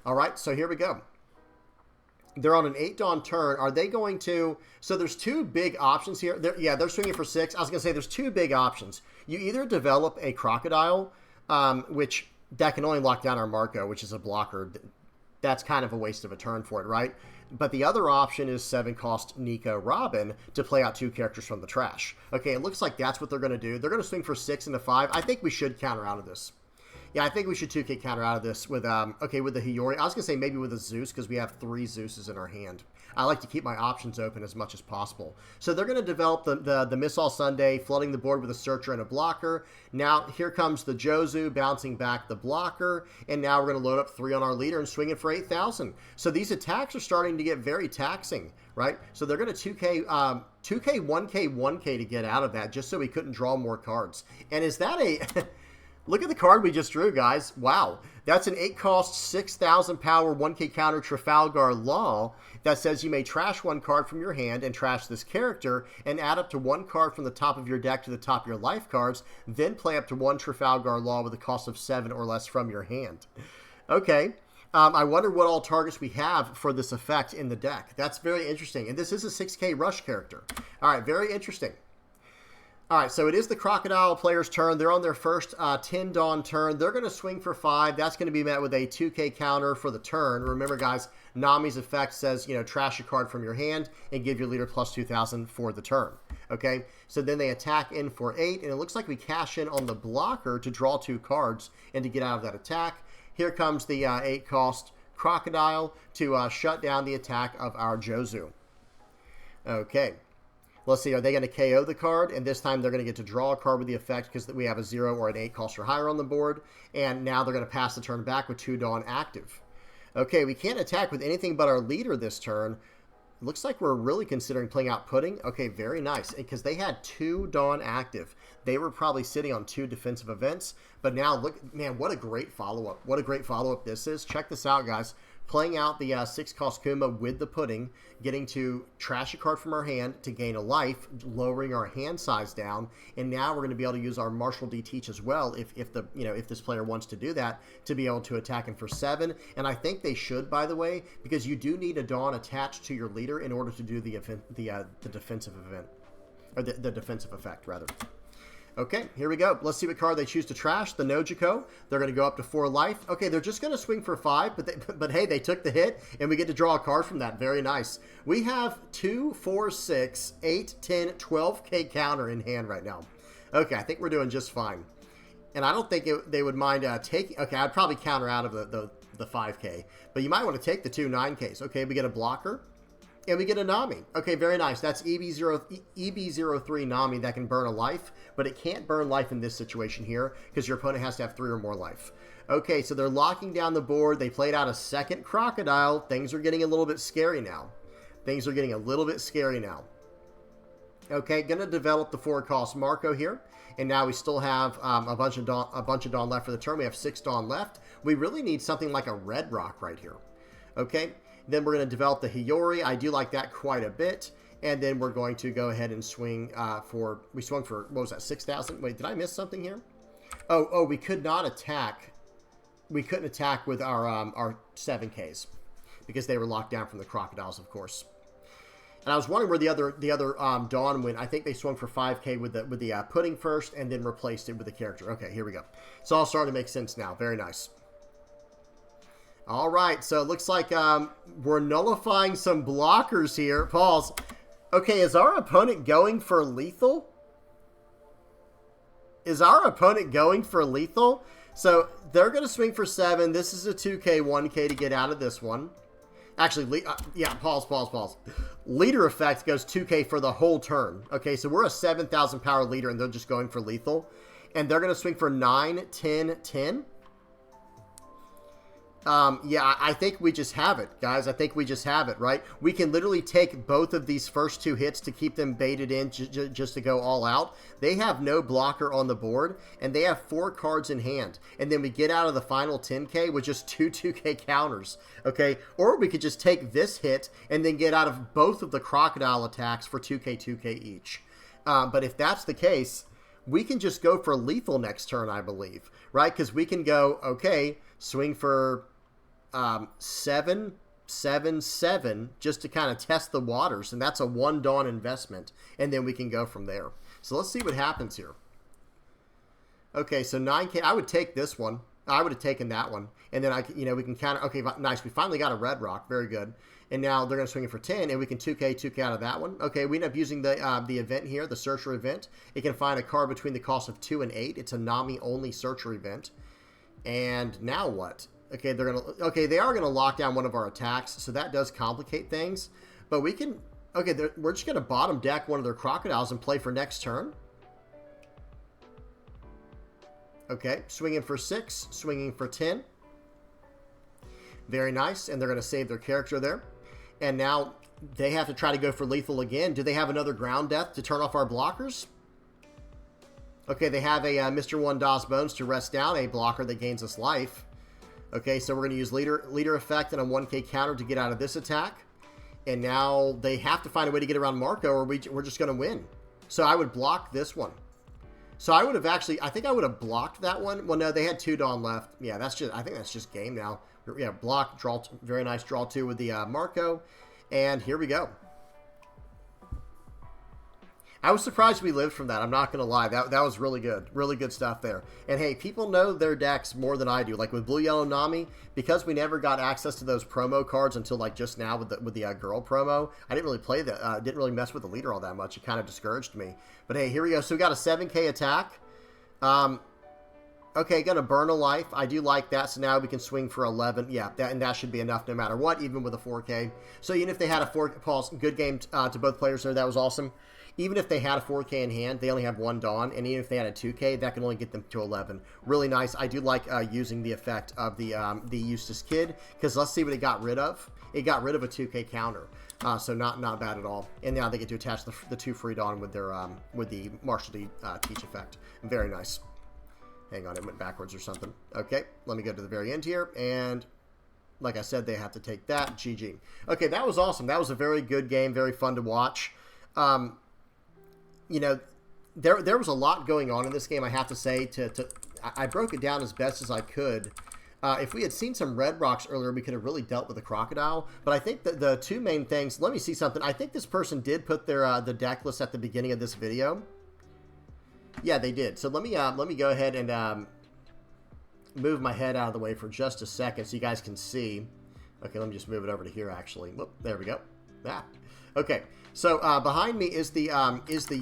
Speaker 1: All right, so here we go. They're on an 8 Dawn turn. Are they going to... So there's 2 big options here. They're swinging for 6. I was going to say there's 2 big options. You either develop a Crocodile, which that can only lock down our Marco, which is a blocker. That's kind of a waste of a turn for it, right? But the other option is 7-cost Nico Robin to play out 2 characters from the trash. Okay, it looks like that's what they're going to do. They're going to swing for 6 into 5. I think we should counter out of this. Yeah, I think we should 2K counter out of this with, okay, with the Hiyori. I was going to say maybe with a Zeus because we have 3 Zeuses in our hand. I like to keep my options open as much as possible. So they're going to develop the Miss All Sunday, flooding the board with a Searcher and a blocker. Now, here comes the Jozu, bouncing back the blocker. And now we're going to load up 3 on our leader and swing it for 8,000. So these attacks are starting to get very taxing, right? So they're going to 2K, 1K, 1K to get out of that just so we couldn't draw more cards. And is that a... Look at the card we just drew, guys. Wow. That's an 8-cost, 6,000 power, 1K counter Trafalgar Law that says you may trash 1 card from your hand and trash this character and add up to 1 card from the top of your deck to the top of your life cards, then play up to 1 Trafalgar Law with a cost of 7 or less from your hand. Okay. I wonder what all targets we have for this effect in the deck. That's very interesting. And this is a 6K Rush character. All right, very interesting. All right, so it is the Crocodile player's turn. They're on their first 10 Dawn turn. They're going to swing for 5. That's going to be met with a 2K counter for the turn. Remember, guys, Nami's effect says, you know, trash a card from your hand and give your leader plus 2,000 for the turn. Okay, so then they attack in for 8, and it looks like we cash in on the blocker to draw 2 cards and to get out of that attack. Here comes the 8-cost Crocodile to shut down the attack of our Jozu. Okay. Let's see, are they going to KO the card? And this time they're going to get to draw a card with the effect because we have a 0 or an 8 cost or higher on the board. And now they're going to pass the turn back with 2 Dawn active. Okay, we can't attack with anything but our leader this turn. Looks like we're really considering playing out Pudding. Okay, very nice. Because they had 2 Dawn active. They were probably sitting on 2 defensive events. But now, look, man, what a great follow-up. What a great follow-up this is. Check this out, guys. Playing out the 6-cost Kuma with the Pudding, getting to trash a card from our hand to gain a life, lowering our hand size down, and now we're going to be able to use our Martial D Teach as well if this player wants to do that, to be able to attack him for 7. And I think they should, by the way, because you do need a Dawn attached to your leader in order to do the defensive event, or the defensive effect rather. Okay, here we go. Let's see what card they choose to trash. The Nojiko. They're going to go up to 4 life. Okay, they're just going to swing for 5, but hey, they took the hit, and we get to draw a card from that. Very nice. We have 2, 4, 6, 8, 10, 12K counter in hand right now. Okay, I think we're doing just fine. And I don't think they would mind taking... Okay, I'd probably counter out of the 5K, but you might want to take the 2 9Ks. Okay, we get a blocker. And we get a Nami. Okay, very nice. That's EB03 Nami that can burn a life, but it can't burn life in this situation here because your opponent has to have 3 or more life. Okay, so they're locking down the board. They played out a second Crocodile. Things are getting a little bit scary now. Things are getting a little bit scary now. Okay, going to develop the 4-cost Marco here. And now we still have a bunch of Dawn left for the turn. We have 6 Dawn left. We really need something like a Red Rock right here. Okay. Then we're going to develop the Hiyori. I do like that quite a bit. And then we're going to go ahead and swing we swung for, what was that, 6,000? Wait, did I miss something here? Oh, we could not attack. We couldn't attack with our 7Ks because they were locked down from the Crocodiles, of course. And I was wondering where the other Dawn went. I think they swung for 5K with the Pudding first and then replaced it with the character. Okay, here we go. It's all starting to make sense now. Very nice. All right, so it looks like we're nullifying some blockers here. Pause. Okay, is our opponent going for lethal? Is our opponent going for lethal? So they're going to swing for 7. This is a 2K, 1K to get out of this one. Actually, yeah, pause. Leader effect goes 2K for the whole turn. Okay, so we're a 7,000 power leader, and they're just going for lethal. And they're going to swing for 9, 10, 10. Yeah, I think we just have it, guys. I think we just have it, right? We can literally take both of these first 2 hits to keep them baited in just to go all out. They have no blocker on the board, and they have 4 cards in hand. And then we get out of the final 10K with just 2 2K counters, okay? Or we could just take this hit and then get out of both of the Crocodile attacks for 2K, 2K each. But if that's the case, we can just go for lethal next turn, I believe, right? Because we can go, okay, swing for... 7, 7, 7, just to kind of test the waters, and that's a 1 Dawn investment, and then we can go from there. So let's see what happens here. Okay, so 9K, I would take this one. I would have taken that one. And then, we can counter. Okay, nice. We finally got a red rock. Very good. And now they're going to swing it for 10, and we can 2K out of that one. Okay, we end up using the event here, the searcher event. It can find a card between the cost of 2 and 8. It's a Nami-only searcher event. And now what? Okay, they are gonna lock down one of our attacks, so that does complicate things. But we can. Okay, we're just gonna bottom deck one of their crocodiles and play for next turn. Okay, swinging for 6, swinging for 10. Very nice, and they're gonna save their character there. And now they have to try to go for lethal again. Do they have another ground death to turn off our blockers? Okay, they have a Mr. One Das Bones to rest down a blocker that gains us life. Okay, so we're going to use leader effect and a 1K counter to get out of this attack. And now they have to find a way to get around Marco, or we're just going to win. So I would block this one. So I would have actually, I think I would have blocked that one. Well, no, they had 2 Dawn left. Yeah, I think that's just game now. Yeah, block, draw, very nice draw 2 with the Marco. And here we go. I was surprised we lived from that. I'm not going to lie. That was really good. Really good stuff there. And hey, people know their decks more than I do. Like with Blue Yellow Nami, because we never got access to those promo cards until like just now with the girl promo, I didn't really play didn't really mess with the leader all that much. It kind of discouraged me. But hey, here we go. So we got a 7K attack. Okay, gonna burn a life. I do like that. So now we can swing for 11. Yeah, that should be enough no matter what, even with a 4K. So even if they had a 4K, Paul, good game to both players there. That was awesome. Even if they had a 4K in hand, they only have 1 Dawn, and even if they had a 2K, that can only get them to 11. Really nice. I do like using the effect of the Eustace Kid, because let's see what it got rid of. It got rid of a 2K counter, so not bad at all. And now they get to attach the 2 free Dawn with their with the Marshall D Teach effect. Very nice. Hang on, it went backwards or something. Okay, let me go to the very end here, and like I said, they have to take that. GG. Okay, that was awesome. That was a very good game, very fun to watch. You know, there was a lot going on in this game, I have to say. I broke it down as best as I could. If we had seen some red rocks earlier, we could have really dealt with the crocodile. But I think that the 2 main things... Let me see something. I think this person did put their the deck list at the beginning of this video. Yeah, they did. So let me go ahead and move my head out of the way for just a second so you guys can see. Okay, let me just move it over to here, actually. Whoop, there we go. Ah. Okay, so behind me is the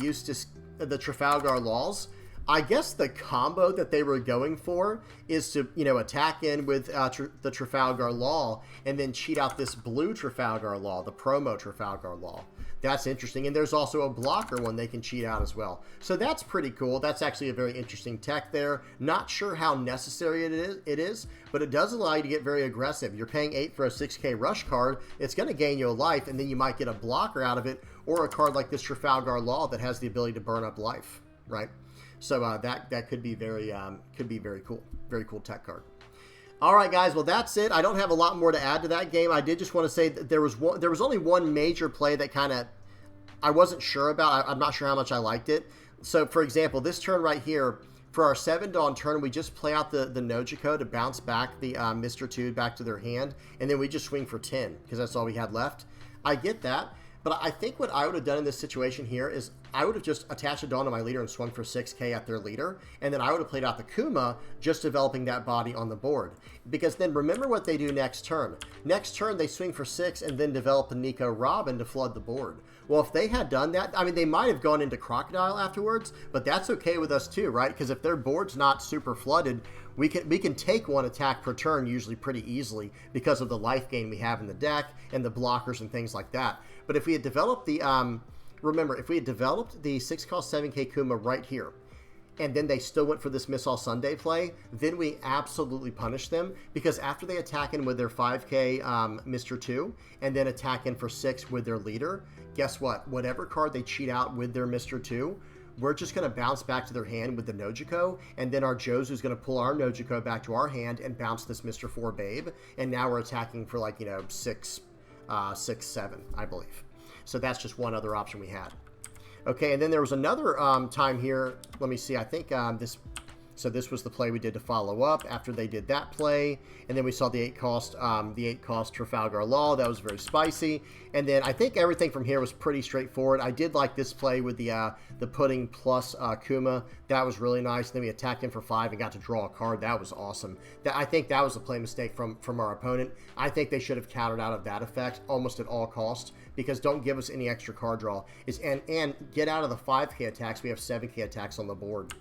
Speaker 1: Eustace, the Trafalgar Laws. I guess the combo that they were going for is to, attack in with the Trafalgar Law and then cheat out this blue Trafalgar Law, the promo Trafalgar Law. That's interesting. And there's also a blocker one they can cheat out as well. So that's pretty cool. That's actually a very interesting tech there. Not sure how necessary it is, but it does allow you to get very aggressive. You're paying 8 for a 6K rush card. It's going to gain you a life, and then you might get a blocker out of it, or a card like this Trafalgar Law that has the ability to burn up life, right? So that could be very cool. Very cool tech card. All right, guys. Well, that's it. I don't have a lot more to add to that game. I did just want to say that there was only one major play that kind of I wasn't sure about. I'm not sure how much I liked it. So, for example, this turn right here, for our 7 Dawn turn, we just play out the Nojiko to bounce back the Mr. 2 back to their hand, and then we just swing for 10 because that's all we had left. I get that. But I think what I would have done in this situation here is I would have just attached a Dawn to my leader and swung for 6K at their leader. And then I would have played out the Kuma, just developing that body on the board. Because then remember what they do next turn. Next turn, they swing for 6 and then develop the Nico Robin to flood the board. Well, if they had done that, I mean, they might have gone into Crocodile afterwards, but that's okay with us too, right? Because if their board's not super flooded, we can take 1 attack per turn usually pretty easily because of the life gain we have in the deck and the blockers and things like that. But if we had developed the, remember, if we had developed the 6-cost 7K Kuma right here, and then they still went for this Miss All Sunday play, then we absolutely punish them, because after they attack in with their 5K Mr. 2, and then attack in for 6 with their leader, guess what? Whatever card they cheat out with their Mr. 2, we're just going to bounce back to their hand with the Nojiko, and then our Josu's going to pull our Nojiko back to our hand and bounce this Mr. 4 Babe, and now we're attacking for 6, 7, I believe. So that's just one other option we had. Okay, and then there was another time here. Let me see. I think this So this was the play we did to follow up after they did that play. And then we saw the 8 cost Trafalgar Law. That was very spicy. And then I think everything from here was pretty straightforward. I did like this play with the pudding plus Kuma. That was really nice. Then we attacked him for 5 and got to draw a card. That was awesome. I think that was a play mistake from our opponent. I think they should have countered out of that effect almost at all costs, because don't give us any extra card draw. And get out of the 5K attacks. We have 7K attacks on the board.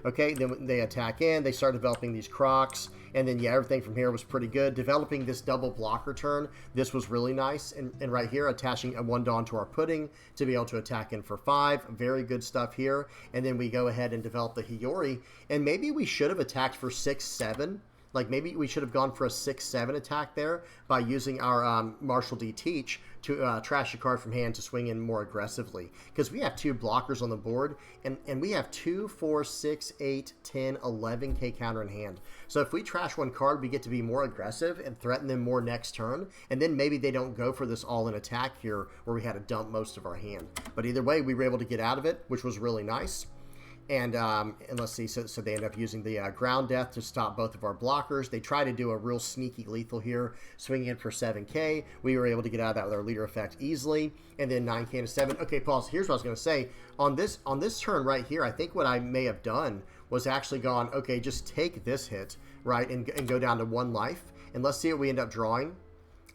Speaker 1: Okay, then they attack in, they start developing these Crocs, and then, yeah, everything from here was pretty good. Developing this double blocker turn, this was really nice. And right here, attaching a 1 Dawn to our pudding to be able to attack in for 5. Very good stuff here. And then we go ahead and develop the Hiyori, and maybe we should have attacked for 6, 7. Like, maybe we should have gone for a 6-7 attack there by using our Marshall D. Teach to trash a card from hand to swing in more aggressively. Because we have 2 blockers on the board, and we have 2, 4, 6, 8, 10, 11K counter in hand. So if we trash 1 card, we get to be more aggressive and threaten them more next turn. And then maybe they don't go for this all-in attack here where we had to dump most of our hand. But either way, we were able to get out of it, which was really nice. And let's see, so they end up using the ground death to stop both of our blockers. They try to do a real sneaky lethal here, swinging in for 7K. We were able to get out of that with our leader effect easily. And then 9K to 7. Okay, Paul, so here's what I was going to say. On this turn right here, I think what I may have done was actually gone, okay, just take this hit, right, and go down to 1 life. And let's see what we end up drawing.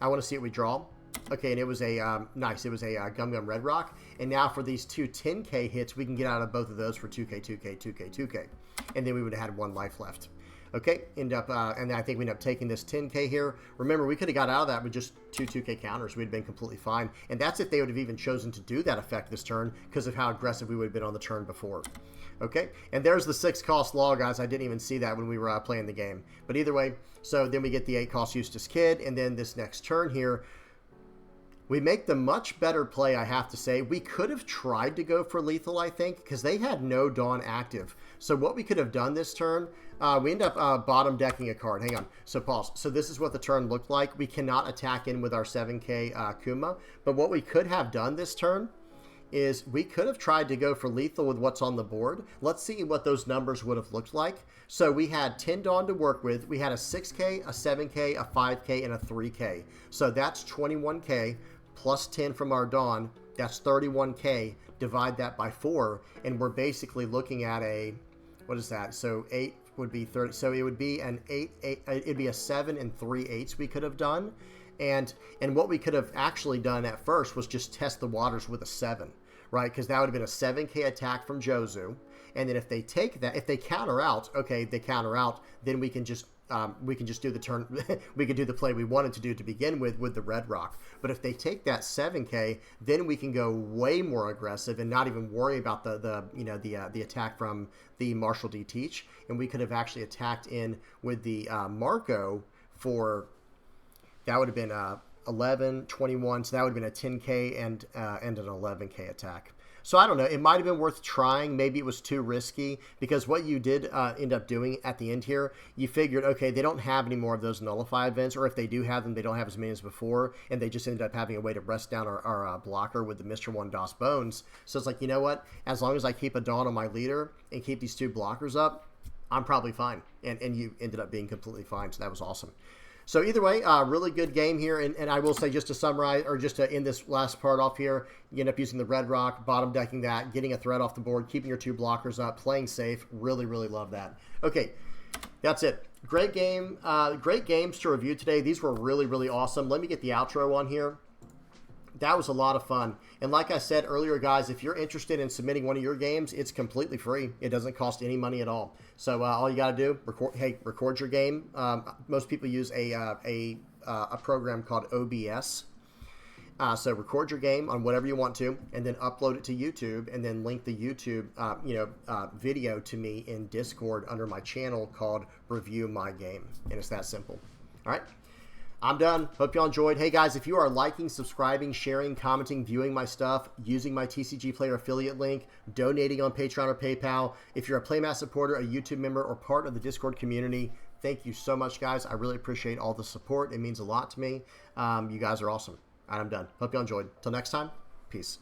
Speaker 1: I want to see what we draw. Okay, and it was a, nice, it was a Gum Gum Red Rock. And now for these 2 10K hits, we can get out of both of those for 2K, 2K, 2K, 2K. And then we would have had 1 life left. Okay, and I think we end up taking this 10K here. Remember, we could have got out of that with just 2 2K counters. We'd have been completely fine. And that's if they would have even chosen to do that effect this turn because of how aggressive we would have been on the turn before. Okay, and there's the 6 cost Law, guys. I didn't even see that when we were playing the game. But either way, so then we get the 8 cost Eustace Kid, and then this next turn here, we make the much better play, I have to say. We could have tried to go for lethal, I think, because they had no Dawn active. So what we could have done this turn, we end up bottom decking a card. Hang on. So pause. So this is what the turn looked like. We cannot attack in with our 7K Kuma. But what we could have done this turn is we could have tried to go for lethal with what's on the board. Let's see what those numbers would have looked like. So we had 10 Dawn to work with. We had a 6K, a 7K, a 5K, and a 3K. So that's 21K. Plus 10 from our Dawn, that's 31K. Divide that by 4, and we're basically looking at a, what is that? So 8 would be 30. So it would be an 8. It'd be a 7 and 3/8 we could have done, and what we could have actually done at first was just test the waters with a 7, right? Because that would have been a 7K attack from Jozu, and then if they take that, if they counter out, okay, they counter out, then we can just do the turn. We could do the play we wanted to do to begin with the Red Rock. But if they take that 7K, then we can go way more aggressive and not even worry about the attack from the Marshall D. Teach. And we could have actually attacked in with the Marco for, that would have been 11, 21. So that would have been a 10K and an 11K attack. So I don't know. It might have been worth trying. Maybe it was too risky because what you did end up doing at the end here, you figured, okay, they don't have any more of those nullify events, or if they do have them, they don't have as many as before, and they just ended up having a way to rest down our blocker with the Mr. 1 DOS Bones. So it's like, you know what? As long as I keep a Dawn on my leader and keep these 2 blockers up, I'm probably fine. And you ended up being completely fine, so that was awesome. So either way, really good game here, and I will say, just to summarize, or just to end this last part off here, you end up using the Red Rock, bottom decking that, getting a threat off the board, keeping your 2 blockers up, playing safe. Really, really love that. Okay, that's it. Great game. Great games to review today. These were really, really awesome. Let me get the outro on here. That was a lot of fun. And like I said earlier, guys, if you're interested in submitting one of your games, it's completely free. It doesn't cost any money at all. So all you got to do, record your game. Most people use a program called OBS. So record your game on whatever you want to, and then upload it to YouTube, and then link the YouTube video to me in Discord under my channel called Review My Game. And it's that simple. All right. I'm done. Hope y'all enjoyed. Hey guys, if you are liking, subscribing, sharing, commenting, viewing my stuff, using my TCG Player affiliate link, donating on Patreon or PayPal, if you're a Playmat supporter, a YouTube member, or part of the Discord community, thank you so much, guys. I really appreciate all the support. It means a lot to me. You guys are awesome. All right, I'm done. Hope y'all enjoyed. Till next time, peace.